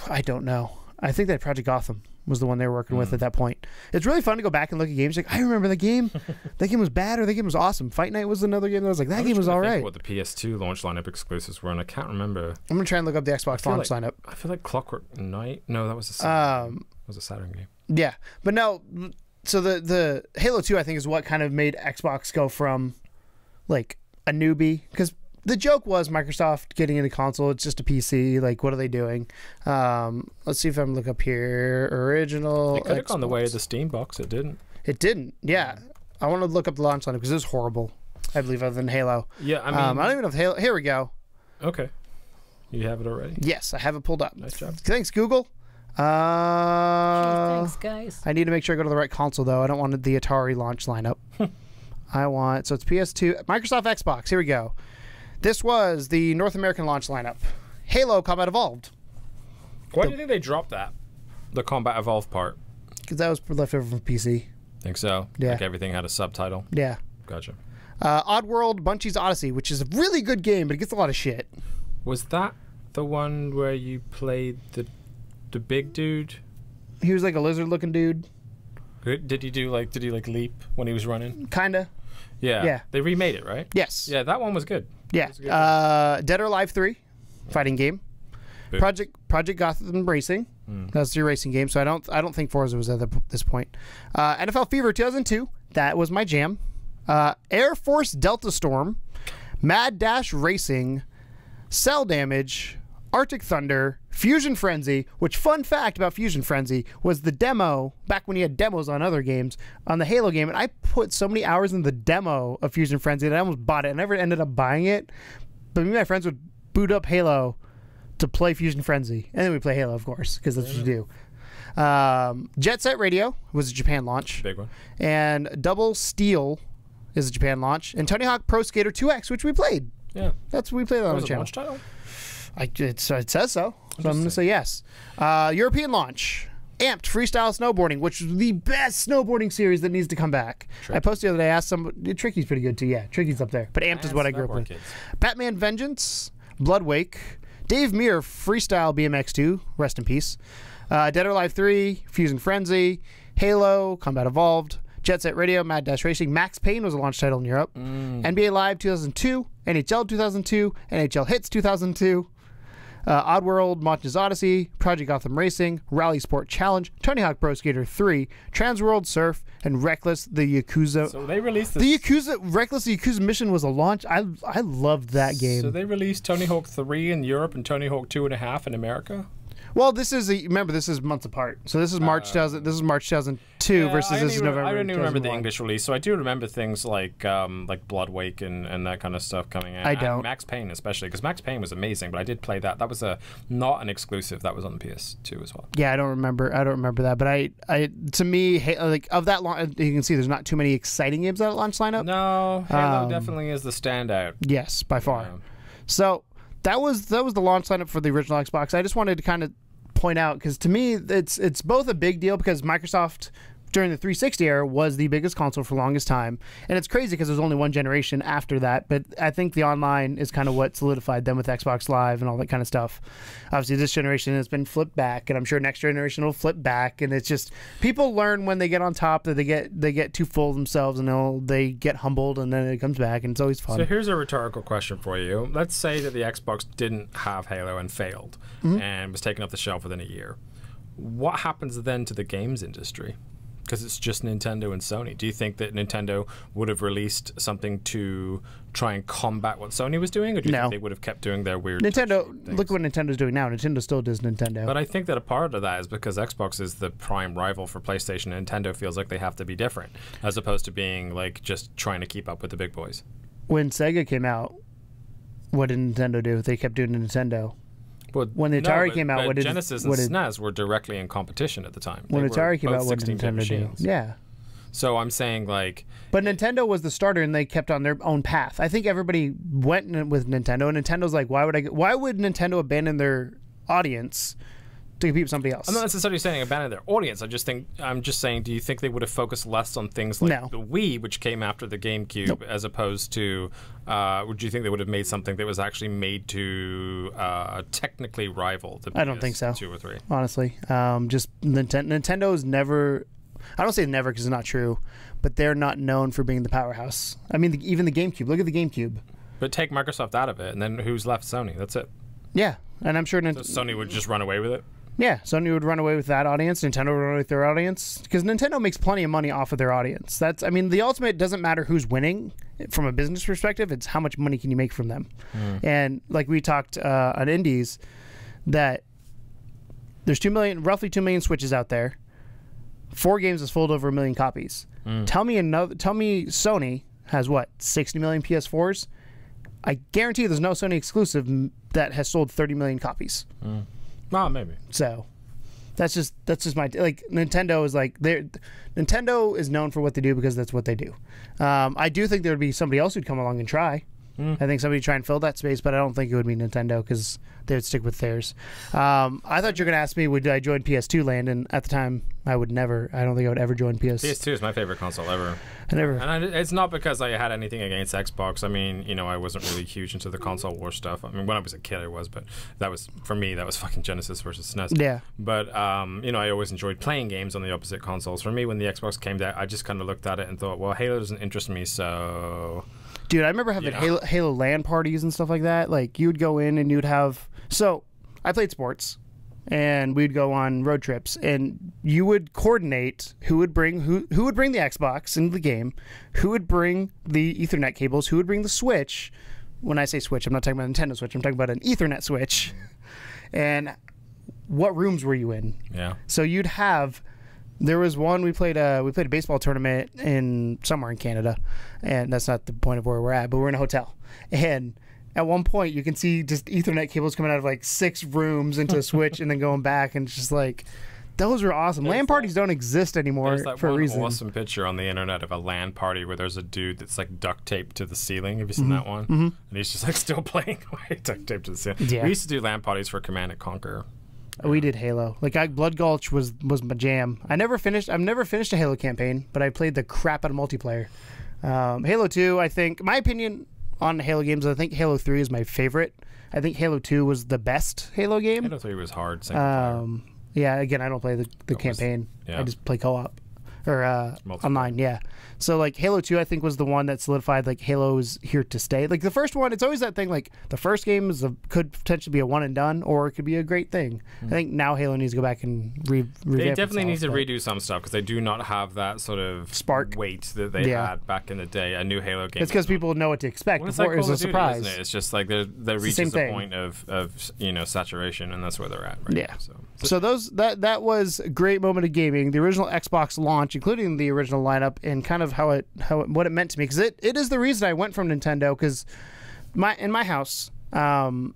I don't know. I think that Project Gotham was the one they were working with at that point. It's really fun to go back and look at games. Like I remember the game. That game was bad, or the game was awesome. Fight Night was another game that was like that game was all right. What the PS2 launch lineup exclusives were, and I can't remember. I'm gonna try and look up the Xbox launch lineup. I feel like Clockwork Knight. No, that was a Saturn. Was a Saturn game. Yeah, but no. So the Halo 2, I think, is what kind of made Xbox go from like a newbie, because the joke was Microsoft getting into console. It's just a PC. Like, what are they doing? Let's see if I can look up here. Original. It could have gone the way of the Steam box. It didn't. It didn't. Yeah, I want to look up the launch lineup because it was horrible. I believe, other than Halo. Yeah, I mean, I don't even know if Halo. Here we go. Okay, you have it already. Yes, I have it pulled up. Nice job. Thanks, Google. Thanks, guys. I need to make sure I go to the right console, though. I don't want the Atari launch lineup. So it's PS2, Microsoft Xbox. Here we go. This was the North American launch lineup. Halo Combat Evolved. Why do you think they dropped that? The Combat Evolved part? Because that was left over from PC. Think so? Yeah. Like everything had a subtitle? Yeah. Gotcha. Oddworld Bunchie's Odyssey, which is a really good game, but it gets a lot of shit. Was that the one where you played the big dude? He was like a lizard-looking dude. Did he leap when he was running? Kinda. Yeah. Yeah. They remade it, right? Yes. Yeah, that one was good. Yeah. Dead or Alive 3, fighting game. Boom. Project Gotham Racing. That's your racing game. So I don't think Forza was at this point. NFL Fever 2002. That was my jam. Air Force Delta Storm, Mad Dash Racing, Cell Damage, Arctic Thunder, Fusion Frenzy, which, fun fact about Fusion Frenzy, was the demo back when you had demos on other games on the Halo game, and I put so many hours in the demo of Fusion Frenzy that I almost bought it. I never ended up buying it, but me and my friends would boot up Halo to play Fusion Frenzy, and then we play Halo, of course, because that's what you do. Jet Set Radio was a Japan launch. Big one. And Double Steel is a Japan launch, and Tony Hawk Pro Skater 2X, which we played. Yeah. That's what we played on the channel. Launch title? It says so, so I'm going to say yes. European launch, Amped Freestyle Snowboarding, which is the best snowboarding series that needs to come back. Tricky. I posted the other day, I asked somebody, Tricky's pretty good too, yeah, Tricky's up there, but Amped is what I grew up with. Kids. Batman Vengeance, Bloodwake, Dave Muir Freestyle BMX 2, rest in peace, Dead or Alive 3, Fusion Frenzy, Halo, Combat Evolved, Jet Set Radio, Mad Dash Racing, Max Payne was a launch title in Europe, NBA Live 2002, NHL 2002, NHL Hits 2002, Oddworld, Monta's Odyssey, Project Gotham Racing, Rally Sport Challenge, Tony Hawk Pro Skater 3, Transworld Surf, and Reckless the Yakuza. So they released this. Reckless the Yakuza Mission was a launch. I loved that game. So they released Tony Hawk 3 in Europe and Tony Hawk 2.5 in America? Well, this is remember this is months apart. So this is March 2002 versus this is November. I don't even remember the 2001. English release, so I do remember things like Bloodwake and that kind of stuff coming out. I don't. And Max Payne especially, because Max Payne was amazing, but I did play that. That was not an exclusive. That was on the PS2 as well. Yeah, I don't remember that, but I to me like of that launch, you can see there's not too many exciting games at launch lineup. No, Halo definitely is the standout. Yes, by far. Yeah. So that was the launch lineup for the original Xbox. I just wanted to kind of point out, because to me it's both a big deal because Microsoft during the 360 era was the biggest console for the longest time, and it's crazy because there's only one generation after that, but I think the online is kind of what solidified them with Xbox Live and all that kind of stuff. Obviously this generation has been flipped back, and I'm sure next generation will flip back, and it's just people learn when they get on top that they get too full of themselves, and they get humbled, and then it comes back, and it's always fun. So here's a rhetorical question for you. Let's say that the Xbox didn't have Halo and failed and was taken off the shelf within a year. What happens then to the games industry? Because it's just Nintendo and Sony. Do you think that Nintendo would have released something to try and combat what Sony was doing, or do you think they would have kept doing their weird Nintendo? Look what Nintendo's doing now. Nintendo still does Nintendo. But I think that a part of that is because Xbox is the prime rival for PlayStation, and Nintendo feels like they have to be different, as opposed to being like just trying to keep up with the big boys. When Sega came out, what did Nintendo do? They kept doing Nintendo. Well, when the Atari came out, what did Genesis and SNES were directly in competition at the time? When Atari came out, what did Nintendo do? Yeah. So I'm saying like... But Nintendo was the starter, and they kept on their own path. I think everybody went with Nintendo, and Nintendo's like, why would Nintendo abandon their audience to compete with somebody else? I'm not necessarily saying abandon their audience. I'm just saying, do you think they would have focused less on things like the Wii, which came after the GameCube, as opposed to... would you think they would have made something that was actually made to technically rival the PS2 I don't think so. 2 or 3? Honestly. Just Nintendo's never... I don't say never because it's not true, but they're not known for being the powerhouse. I mean, even the GameCube. Look at the GameCube. But take Microsoft out of it, and then who's left? Sony. That's it. Yeah, and I'm sure... So Sony would just run away with it? Yeah, Sony would run away with that audience. Nintendo would run away with their audience, because Nintendo makes plenty of money off of their audience. I mean, the ultimate doesn't matter who's winning from a business perspective. It's how much money can you make from them. And like we talked on Indies, that there's roughly 2 million Switches out there. 4 games has sold over 1 million copies. Tell me Sony has what, 60 million PS4s? I guarantee there's no Sony exclusive that has sold 30 million copies. Well, maybe. So that's just my like. Nintendo is like Nintendo is known for what they do because that's what they do. I do think there would be somebody else who'd come along and try. I think somebody would try and fill that space, but I don't think it would be Nintendo because they would stick with theirs. I thought you were going to ask me, would I join PS2 land? And at the time, I would never. I don't think I would ever join PS. PS2 is my favorite console ever. And it's not because I had anything against Xbox. I mean, I wasn't really huge into the console war stuff. I mean, when I was a kid, I was, but that was, for me, that was fucking Genesis versus SNES. Yeah. But, I always enjoyed playing games on the opposite consoles. For me, when the Xbox came out, I just kind of looked at it and thought, well, Halo doesn't interest me, so... Dude, I remember having Halo LAN parties and stuff like that. Like, you would go in and you'd have... So, I played sports, and we'd go on road trips, and you would coordinate who would bring the Xbox into the game, who would bring the Ethernet cables, who would bring the Switch. When I say Switch, I'm not talking about a Nintendo Switch. I'm talking about an Ethernet Switch. And what rooms were you in? Yeah. So you'd have... There was one, we played a baseball tournament somewhere in Canada, and that's not the point of where we're at, but we're in a hotel. And at one point, you can see just Ethernet cables coming out of like 6 rooms into a Switch and then going back, and it's just like, those are awesome. LAN parties don't exist anymore for a reason. There's that one awesome picture on the internet of a LAN party where there's a dude that's like duct taped to the ceiling. Have you seen that one? And he's just like still playing away, duct taped to the ceiling. Yeah. We used to do LAN parties for Command & Conquer. We did Halo. Like Blood Gulch was my jam. I've never finished a Halo campaign, but I played the crap out of multiplayer. Halo 2, I think, my opinion on Halo games, I think Halo 3 is my favorite. I think Halo 2 was the best Halo game. Halo 3 was hard. Single player. Yeah, again, I don't play the campaiign. I just play co-op. or online, yeah. So like Halo 2, I think was the one that solidified like Halo is here to stay. Like the first one, it's always that thing. Like the first game could potentially be a one and done, or it could be a great thing. I think now Halo needs to go back and revamp. They definitely need to redo some stuff because they do not have that sort of spark weight that they had back in the day. A new Halo game. It's because people know what to expect before it was a surprise. Isn't it? It's just like they reach the point of saturation, and that's where they're at right now. So that was a great moment of gaming. The original Xbox launch, including the original lineup, and kind of what it meant to me, because it is the reason I went from Nintendo. Because in my house, when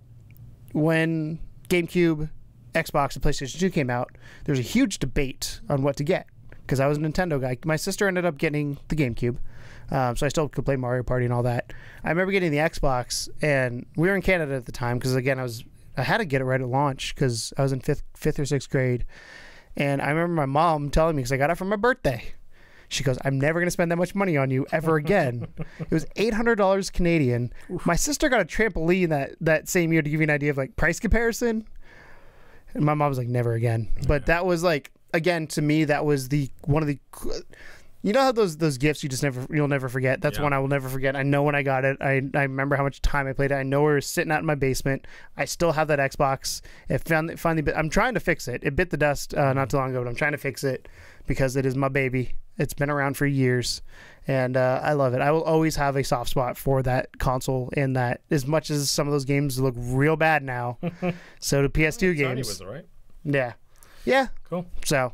GameCube, Xbox, and PlayStation 2 came out, there was a huge debate on what to get. Because I was a Nintendo guy. My sister ended up getting the GameCube, so I still could play Mario Party and all that. I remember getting the Xbox, and we were in Canada at the time. Because again, I had to get it right at launch because I was in fifth or sixth grade. And I remember my mom telling me, because I got it for my birthday, she goes, "I'm never going to spend that much money on you ever again." It was $800 Canadian. Oof. My sister got a trampoline that same year, to give you an idea of like price comparison. And my mom was like, "Never again." But that was like, again, to me, that was one of the... You know how those gifts you'll never forget? That's one I will never forget. I know when I got it. I remember how much time I played it. I know where it was sitting out in my basement. I still have that Xbox. I'm trying to fix it. It bit the dust not too long ago, but I'm trying to fix it because it is my baby. It's been around for years, and I love it. I will always have a soft spot for that console, in that as much as some of those games look real bad now. So the PS2 games. Sony was alright. Yeah. Yeah. Cool. So...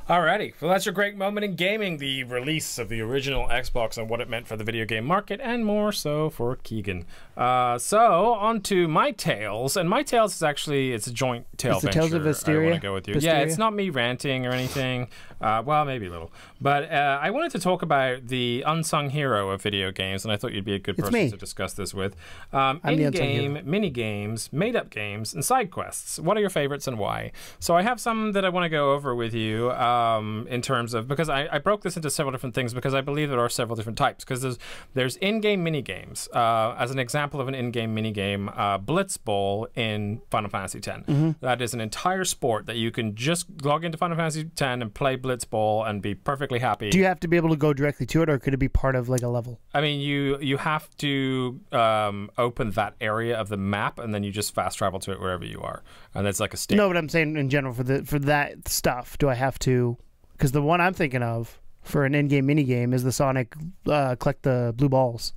Alrighty, well that's your great moment in gaming, the release of the original Xbox and what it meant for the video game market, and more so for Keegan. So, on to My Tales, and My Tales is actually, it's a joint tale venture. Tales of Hysteria? I want to go with you. Yeah, it's not me ranting or anything, well, maybe a little. But I wanted to talk about the unsung hero of video games, and I thought you'd be a good person to discuss this with. In-game, mini-games, made-up games, and side quests. What are your favorites and why? So I have some that I want to go over with you. In terms of, because I broke this into several different things because I believe there are several different types, because there's in-game mini-games. As an example of an in-game mini-game, Blitz Bowl in Final Fantasy X. Mm-hmm. That is an entire sport that you can just log into Final Fantasy X and play Blitz Bowl and be perfectly happy. Do you have to be able to go directly to it, or could it be part of like a level? I mean, you have to open that area of the map, and then you just fast travel to it wherever you are, and it's like a state. No, but I'm saying in general for that stuff, do I have to? Because the one I'm thinking of for an in-game minigame is the Sonic collect the blue balls.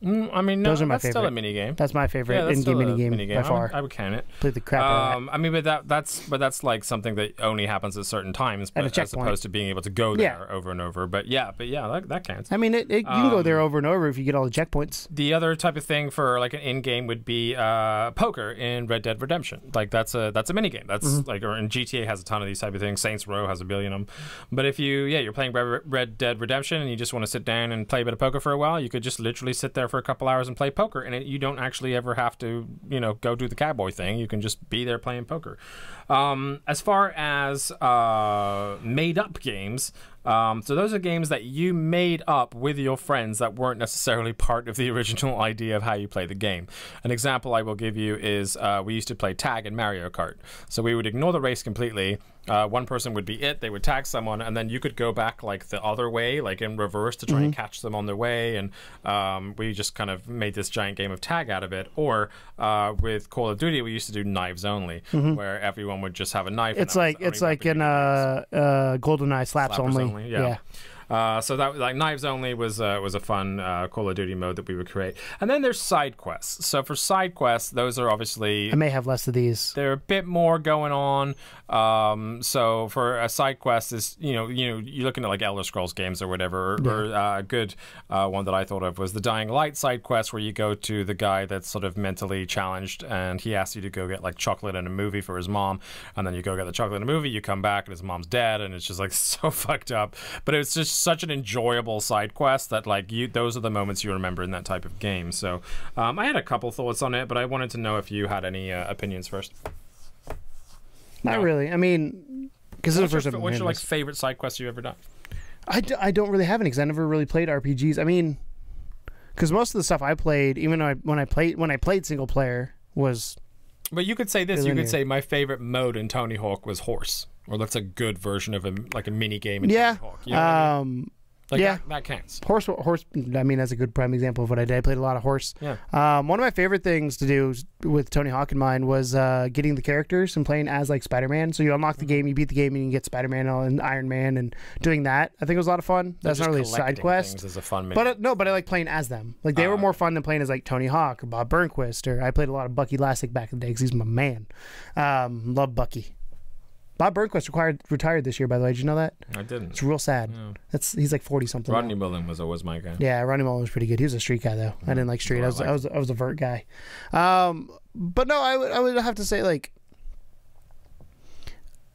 I mean, no, those are my that's favorite. Still a minigame. That's my favorite in-game minigame by far. I would count it. Play the crap out of that. I mean, but that's like something that only happens at certain times, but as opposed to being able to go there over and over. But yeah, that counts. I mean, you can go there over and over if you get all the checkpoints. The other type of thing for like an in-game would be poker in Red Dead Redemption. Like that's a minigame. That's like, or in GTA has a ton of these type of things. Saints Row has a billion of them. But if you're playing Red Dead Redemption and you just want to sit down and play a bit of poker for a while, you could just literally sit there for a couple hours and play poker, and you don't actually ever have to, go do the cowboy thing. You can just be there playing poker. As far as made-up games, so those are games that you made up with your friends that weren't necessarily part of the original idea of how you play the game. An example I will give you is we used to play tag in Mario Kart. So we would ignore the race completely. One person would be it. They would tag someone, and then you could go back like the other way, like in reverse, to try and catch them on their way. And we just kind of made this giant game of tag out of it. Or with Call of Duty, we used to do knives only, where everyone would just have a knife. It's like in GoldenEye slaps only. Yeah. So that like knives only was a fun Call of Duty mode that we would create. And then there's side quests. So for side quests, those are obviously, I may have less of these. They're a bit more going on. So for a side quest is you're looking at like Elder Scrolls games or whatever. Or a good one that I thought of was the Dying Light side quest, where you go to the guy that's sort of mentally challenged, and he asks you to go get like chocolate and a movie for his mom, and then you go get the chocolate and a movie. You come back and his mom's dead, and it's just like so fucked up. But it's just such an enjoyable side quest that like those are the moments you remember in that type of game. So I had a couple thoughts on it, but I wanted to know if you had any opinions first. Not really. I mean, because this is the first time. What's your like favorite side quest you've ever done? I don't really have any, because I never really played RPGs. I mean, because most of the stuff I played, even when I played single player, was. But you could say this. You could say my favorite mode in Tony Hawk was horse. Well, that's a good version of a mini game. Yeah. Tony Hawk. You know what I mean? Like yeah, that counts. Horse. I mean, that's a good prime example of what I did. I played a lot of horse. Yeah. One of my favorite things to do with Tony Hawk in mind was getting the characters and playing as like Spider-Man. So you unlock the game, you beat the game, and you get Spider-Man and Iron Man, and doing that. I think it was a lot of fun. That's not really a side quest. Is a fun but I like playing as them. Like they were more fun than playing as like Tony Hawk or Bob Burnquist, or I played a lot of Bucky Lasek back in the day because he's my man. Love Bucky. Bob Burnquist retired this year, by the way. Did you know that? I didn't. It's real sad. No. He's like 40-something. Rodney Mullen was always my guy. Yeah, Rodney Mullen was pretty good. He was a street guy though. I didn't like street. I was a vert guy. But no, I would have to say like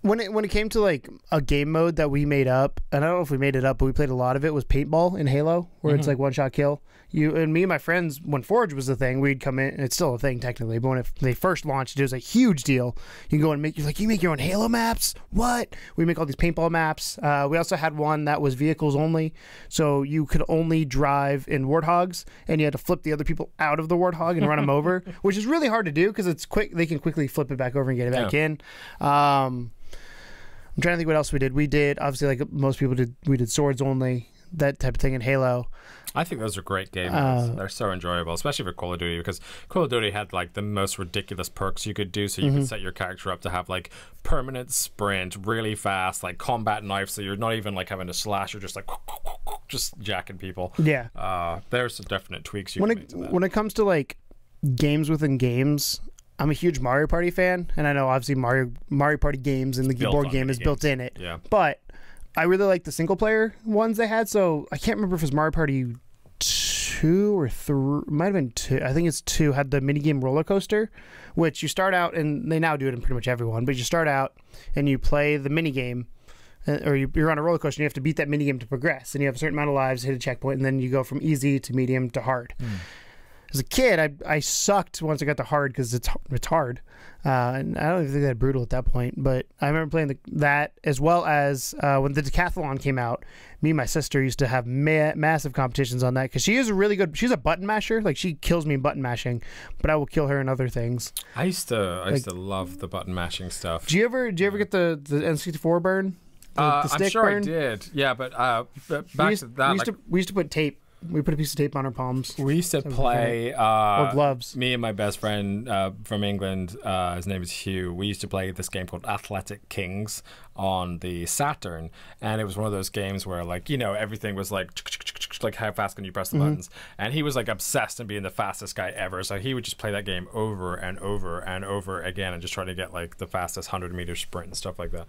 when it came to like a game mode that we made up, and I don't know if we made it up, but we played a lot of it, was paintball in Halo, where it's like one shot kill. You and me and my friends, when Forge was the thing, we'd come in, and it's still a thing technically, but when they first launched, it was a huge deal. You can go and you make your own Halo maps? What? We make all these paintball maps. We also had one that was vehicles only, so you could only drive in Warthogs, and you had to flip the other people out of the Warthog and run them over, which is really hard to do because it's quick. They can quickly flip it back over and get it back in. I'm trying to think what else we did. We did, obviously, like most people did, we did swords only, that type of thing in Halo. I think those are great games. They're so enjoyable, especially for Call of Duty, because Call of Duty had like the most ridiculous perks you could do. So you could set your character up to have like permanent sprint, really fast, like combat knife. So you're not even like having to slash. You're just like just jacking people. Yeah. There's some definite tweaks you can make to that. When it comes to like games within games, I'm a huge Mario Party fan, and I know obviously Mario Party games and the board game is built in it. Yeah. But I really like the single player ones they had. So I can't remember if it was Mario Party 2 or 3. Might have been 2. I think it's 2. Had the minigame roller coaster, which you start out, and they now do it in pretty much everyone. But you start out and you play the minigame, or you're on a roller coaster, and you have to beat that minigame to progress. And you have a certain amount of lives, hit a checkpoint, and then you go from easy to medium to hard. As a kid, I sucked once I got to hard because it's hard. And I don't even think that brutal at that point. But I remember playing that, as well as when the decathlon came out. Me and my sister used to have massive competitions on that because she is a really good. She's a button masher. Like she kills me in button mashing, but I will kill her in other things. I used to love the button mashing stuff. Do you ever get the N64 burn? The stick I'm sure burn? I did. Yeah, but back to that. We used to put tape. We put a piece of tape on our palms. We used to play or gloves. Me and my best friend from England, his name is Hugh. We used to play this game called Athletic Kings on the Saturn, and it was one of those games where, like, you know, everything was like how fast can you press the buttons, and he was like obsessed in being the fastest guy ever, so he would just play that game over and over and over again and just try to get like the fastest 100-meter sprint and stuff like that.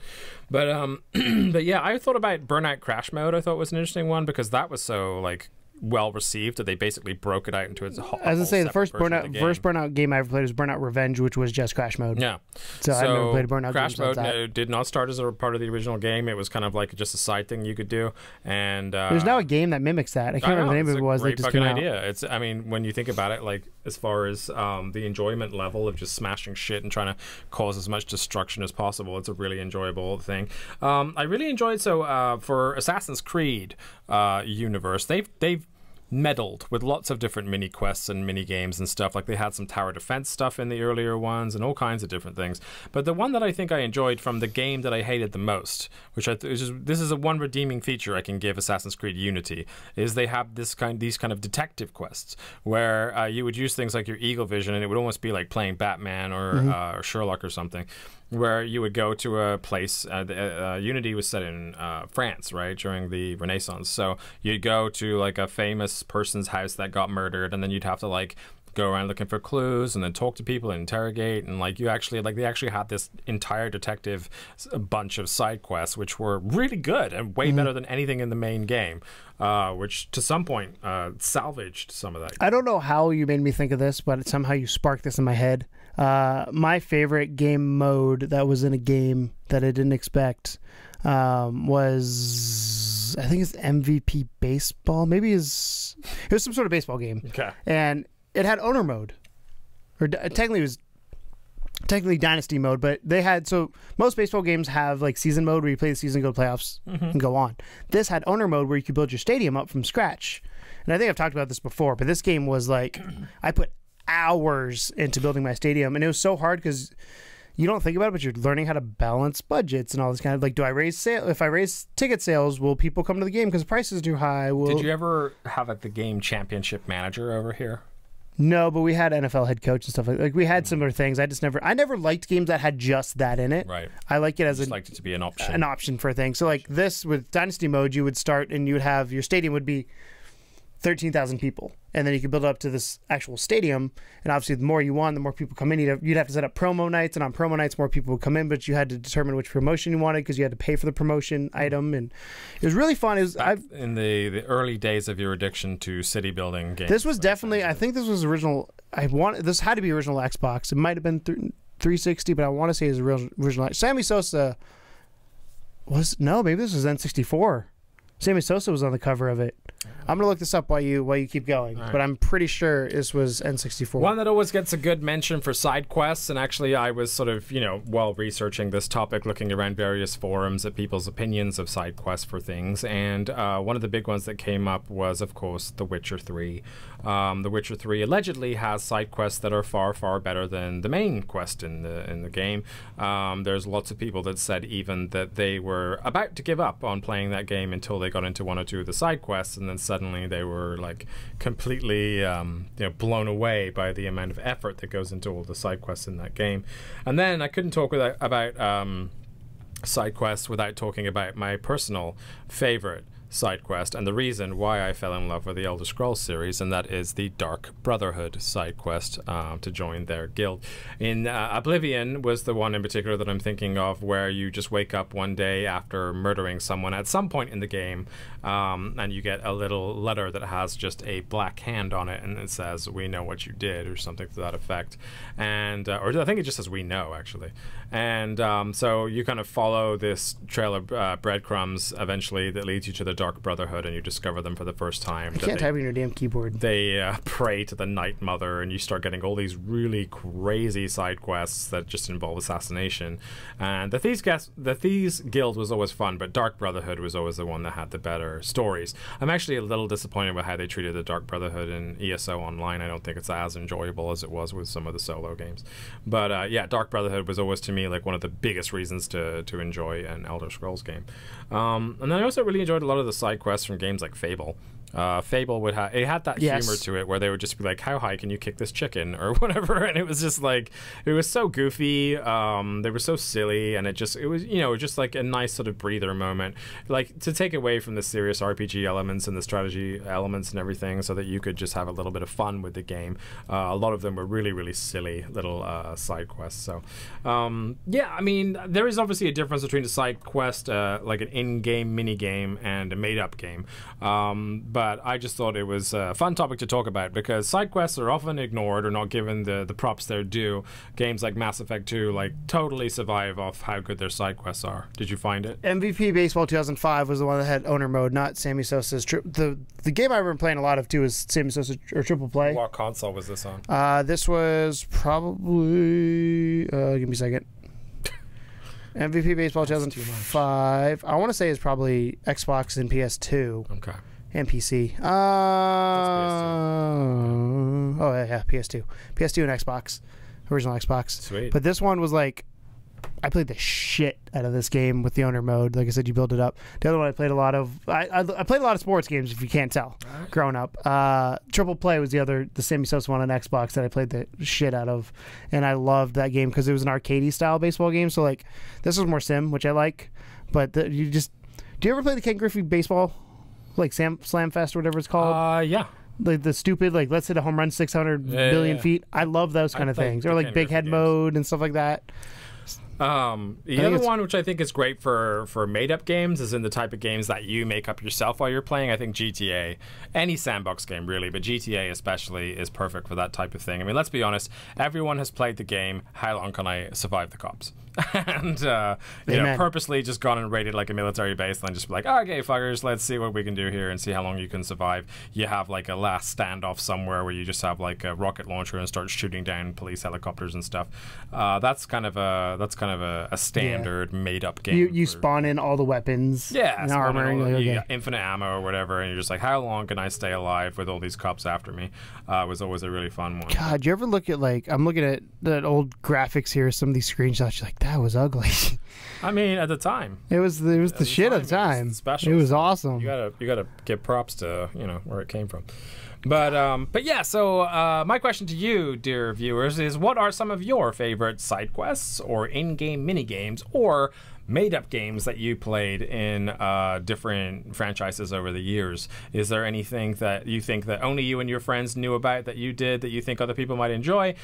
But but yeah, I thought about Burnout Crash Mode. I thought was an interesting one because that was so like well received that they basically broke it out into its whole. As I say, the first Burnout game I ever played was Burnout Revenge, which was just Crash Mode. Yeah. So I never played a Burnout Crash game Mode did not start as a part of the original game. It was kind of like just a side thing you could do. And there's now a game that mimics that. I can't remember the name of it was. It's a great fucking idea. It's, I mean, when you think about it, like as far as the enjoyment level of just smashing shit and trying to cause as much destruction as possible, it's a really enjoyable thing. I really enjoyed for Assassin's Creed universe. They've meddled with lots of different mini quests and mini games and stuff. Like they had some tower defense stuff in the earlier ones and all kinds of different things. But the one that I think I enjoyed from the game that I hated the most, which this is a one redeeming feature I can give Assassin's Creed Unity, is they have these kind of detective quests where you would use things like your eagle vision, and it would almost be like playing Batman or Sherlock or something, where you would go to a place. Unity was set in France, right, during the Renaissance. So you'd go to like a famous person's house that got murdered, and then you'd have to like go around looking for clues and then talk to people and interrogate, and like they actually had this entire detective bunch of side quests which were really good and way better than anything in the main game, which to some point salvaged some of that. I don't know how you made me think of this, but somehow you sparked this in my head. My favorite game mode that was in a game that I didn't expect was, I think it's MVP Baseball. Maybe it was some sort of baseball game. Okay. And it had owner mode, or technically it was dynasty mode, but they had, so most baseball games have like season mode where you play the season, go to playoffs, and go on. This had owner mode where you could build your stadium up from scratch. And I think I've talked about this before, but this game was like, I put hours into building my stadium, and it was so hard because you don't think about it, but you're learning how to balance budgets and all this kind of like, if I raise ticket sales, will people come to the game because the price is too high? Did you ever have the game championship manager over here? No, but we had NFL head coach and stuff like we had similar things. I never liked games that had just that in it. Right. I like it as liked it to be an option. An option for things. So like this with Dynasty mode, you would start and you would have your stadium would be 13,000 people, and then you could build up to this actual stadium. And obviously, the more you won, the more people come in. You'd have to set up promo nights, and on promo nights, more people would come in. But you had to determine which promotion you wanted because you had to pay for the promotion item, and it was really fun. It was in the early days of your addiction to city building games. This was definitely. I think this was original. This had to be original Xbox. It might have been 360, but I want to say it's original. Sammy Sosa maybe this was N64. Sammy Sosa was on the cover of it. I'm gonna look this up while you keep going, but I'm pretty sure this was N64. One that always gets a good mention for side quests, and actually I was sort of, while researching this topic, looking around various forums at people's opinions of side quests for things, and one of the big ones that came up was, of course, The Witcher 3. The Witcher 3 allegedly has side quests that are far, far better than the main quest in the game. There's lots of people that said even that they were about to give up on playing that game until they got into one or two of the side quests, and then suddenly they were like completely blown away by the amount of effort that goes into all the side quests in that game. And then I couldn't talk about side quests without talking about my personal favorite side quest and the reason why I fell in love with the Elder Scrolls series, and that is the Dark Brotherhood side quest to join their guild. In Oblivion was the one in particular that I'm thinking of, where you just wake up one day after murdering someone at some point in the game, and you get a little letter that has just a black hand on it, and it says, "We know what you did," or something to that effect. And or I think it just says, "We know," actually. And so you kind of follow this trail of breadcrumbs eventually that leads you to the Dark Brotherhood, and you discover them for the first time. You can't type on your damn keyboard. They pray to the Night Mother, and you start getting all these really crazy side quests that just involve assassination. And the Thieves Guild was always fun, but Dark Brotherhood was always the one that had the better stories. I'm actually a little disappointed with how they treated the Dark Brotherhood in ESO Online. I don't think it's as enjoyable as it was with some of the solo games. But yeah, Dark Brotherhood was always to me like one of the biggest reasons to enjoy an Elder Scrolls game. And then I also really enjoyed a lot of the side quests from games like Fable. Fable had that humor to it where they would just be like, "How high can you kick this chicken?" or whatever, and it was just like, it was so goofy. They were so silly, and it was just like a nice sort of breather moment, like to take away from the serious RPG elements and the strategy elements and everything, so that you could just have a little bit of fun with the game. A lot of them were really, really silly little side quests. So yeah, I mean, there is obviously a difference between a side quest, like an in-game mini game, and a made-up game. But I just thought it was a fun topic to talk about, because side quests are often ignored or not given the props they're due. Games like Mass Effect 2 like totally survive off how good their side quests are. Did you find it? MVP Baseball 2005 was the one that had owner mode, not Sammy Sosa's the game I remember playing a lot of too was Sammy Sosa or Triple Play. What console was this on? This was probably give me a second. MVP Baseball 2005. I want to say it's probably Xbox and PS2. Okay. And PC. PS2. Oh, yeah, PS2. PS2 and Xbox. Original Xbox. Sweet. But this one was like, I played the shit out of this game with the owner mode. Like I said, you build it up. The other one I played a lot of, I played a lot of sports games, if you can't tell, growing up. Triple Play was the Sammy Sosa one on Xbox that I played the shit out of. And I loved that game because it was an arcade style baseball game. So like, this was more sim, which I like. But do you ever play the Ken Griffey baseball? Like Slam Fest or whatever it's called? Yeah. Like the stupid, like, let's hit a home run 600 billion feet. I love those kind of things. Or like Big Head mode and stuff like that. The other one, which I think is great for made-up games, is in the type of games that you make up yourself while you're playing. I think GTA, any sandbox game really, but GTA especially, is perfect for that type of thing. I mean, let's be honest, everyone has played the game, How Long Can I Survive the Cops? And purposely just gone and raided like a military base and then just be like, okay, fuckers, let's see what we can do here and see how long you can survive. You have like a last standoff somewhere where you just have like a rocket launcher and start shooting down police helicopters and stuff. That's kind of kind of a standard made-up game. You spawn in all the weapons, and armor, and you got infinite ammo or whatever, and you're just like, how long can I stay alive with all these cops after me? It was always a really fun one. God, do you ever look at, like, I'm looking at the old graphics here, some of these screenshots, you're like, that was ugly. I mean, at the time, it was the shit at the time. Special. It was awesome. You gotta give props to where it came from. But yeah, so my question to you, dear viewers, is what are some of your favorite side quests or in-game mini-games or made-up games that you played in different franchises over the years? Is there anything that you think that only you and your friends knew about that you did that you think other people might enjoy?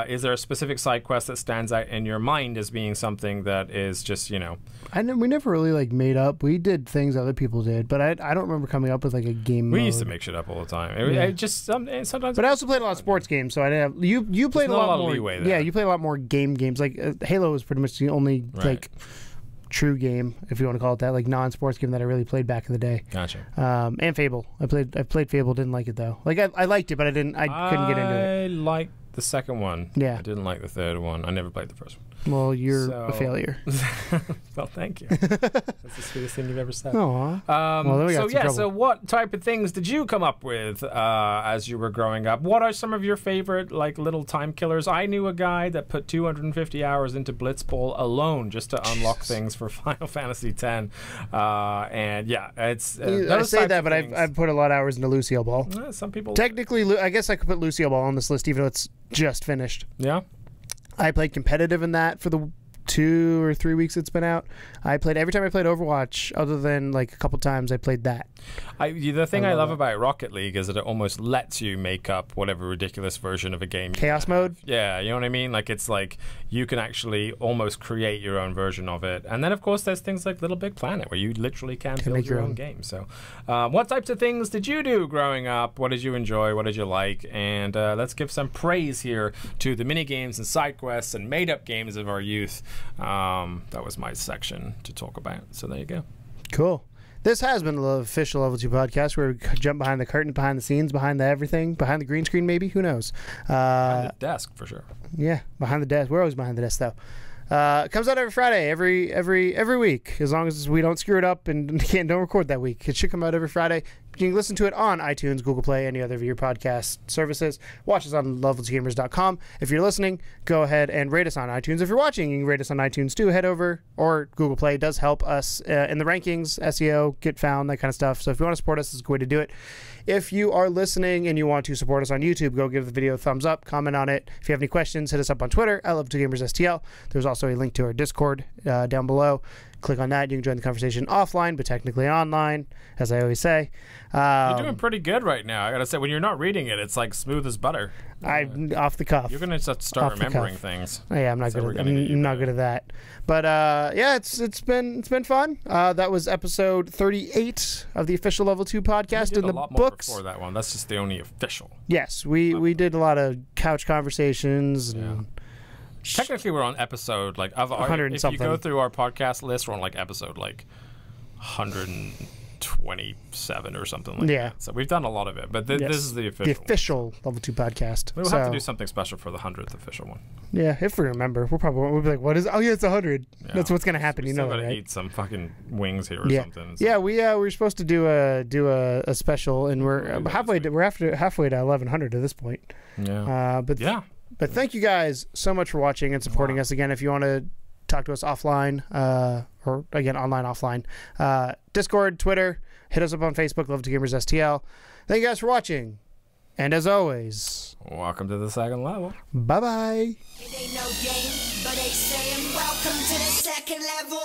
Is there a specific side quest that stands out in your mind as being something that is just, we never really like made up. We did things other people did, but I don't remember coming up with like a game mode. We used to make shit up all the time. It just sometimes. But I also played a lot of sports games, so I didn't have you played a lot more leeway there. Yeah, you played a lot more games. Like Halo was pretty much the only like true game, if you want to call it that, like non-sports game that I really played back in the day. Gotcha. And Fable. I played Fable, didn't like it though. Like I liked it, but I couldn't get into it. I liked the second one. Yeah. I didn't like the third one. I never played the first one. Well, you're a failure. Well, thank you. That's the sweetest thing you've ever said. Aww. Well, then we got some trouble. So what type of things did you come up with as you were growing up? What are some of your favorite like little time killers? I knew a guy that put 250 hours into Blitzball alone just to unlock things for Final Fantasy X. And yeah, it's I say that, but I've put a lot of hours into Lucille Ball. Some people technically, I guess I could put Lucille Ball on this list, even though it's just finished. Yeah. I played competitive in that for the 2 or 3 weeks it's been out. Every time I played Overwatch, other than like a couple times, I played that. The thing I love about Rocket League is that it almost lets you make up whatever ridiculous version of a game. Chaos mode? Yeah, you know what I mean? Like it's like you can actually almost create your own version of it. And then of course there's things like Little Big Planet where you literally can build your own game. So what types of things did you do growing up? What did you enjoy? What did you like? And let's give some praise here to the mini games and side quests and made up games of our youth. That was my section to talk about. So there you go. Cool. This has been the official Level 2 podcast where we jump behind the curtain, behind the scenes, behind the everything, behind the green screen maybe, who knows. Behind the desk for sure. Yeah, behind the desk. We're always behind the desk though. It comes out every Friday, every week, as long as we don't screw it up and don't record that week. It should come out every Friday. You can listen to it on iTunes, Google Play, any other of your podcast services. Watch us on level2gamers.com. If you're listening, go ahead and rate us on iTunes. If you're watching, you can rate us on iTunes too. Head over, or Google Play does help us in the rankings, SEO, get found, that kind of stuff. So if you want to support us, it's a good way to do it. If you are listening and you want to support us on YouTube, go give the video a thumbs up, comment on it. If you have any questions, hit us up on Twitter, I love 2GamersSTL. There's also a link to our Discord down below. Click on that. You can join the conversation offline, but technically online, as I always say. You're doing pretty good right now. I gotta say, when you're not reading it, it's like smooth as butter. I'm off the cuff. You're gonna start remembering things. Oh, yeah, I'm not good at that. But yeah, it's been fun. That was episode 38 of the official Level 2 podcast in the books. Before that one, that's just the only official. Yes, we did a lot of couch conversations and. Technically, we're on episode like 100 if something. you go through our podcast list, we're on like episode like 127 or something like that. So we've done a lot of it, but this is the official. The official Level 2 podcast. We'll have to do something special for the 100th official one. Yeah, if we remember, we'll be like, "What is? Oh yeah, it's 100." Yeah. That's what's gonna happen. You know, right? Right? Eat some fucking wings here or something. So. Yeah, we're supposed to do a special, and we're halfway to 1100 at this point. Yeah. But thank you guys so much for watching and supporting us. Again, if you want to talk to us offline, or again, online, offline, Discord, Twitter, hit us up on Facebook, Level2GamersSTL. Thank you guys for watching. And as always, welcome to the second level. Bye-bye. It ain't no game, but they saying welcome to the second level.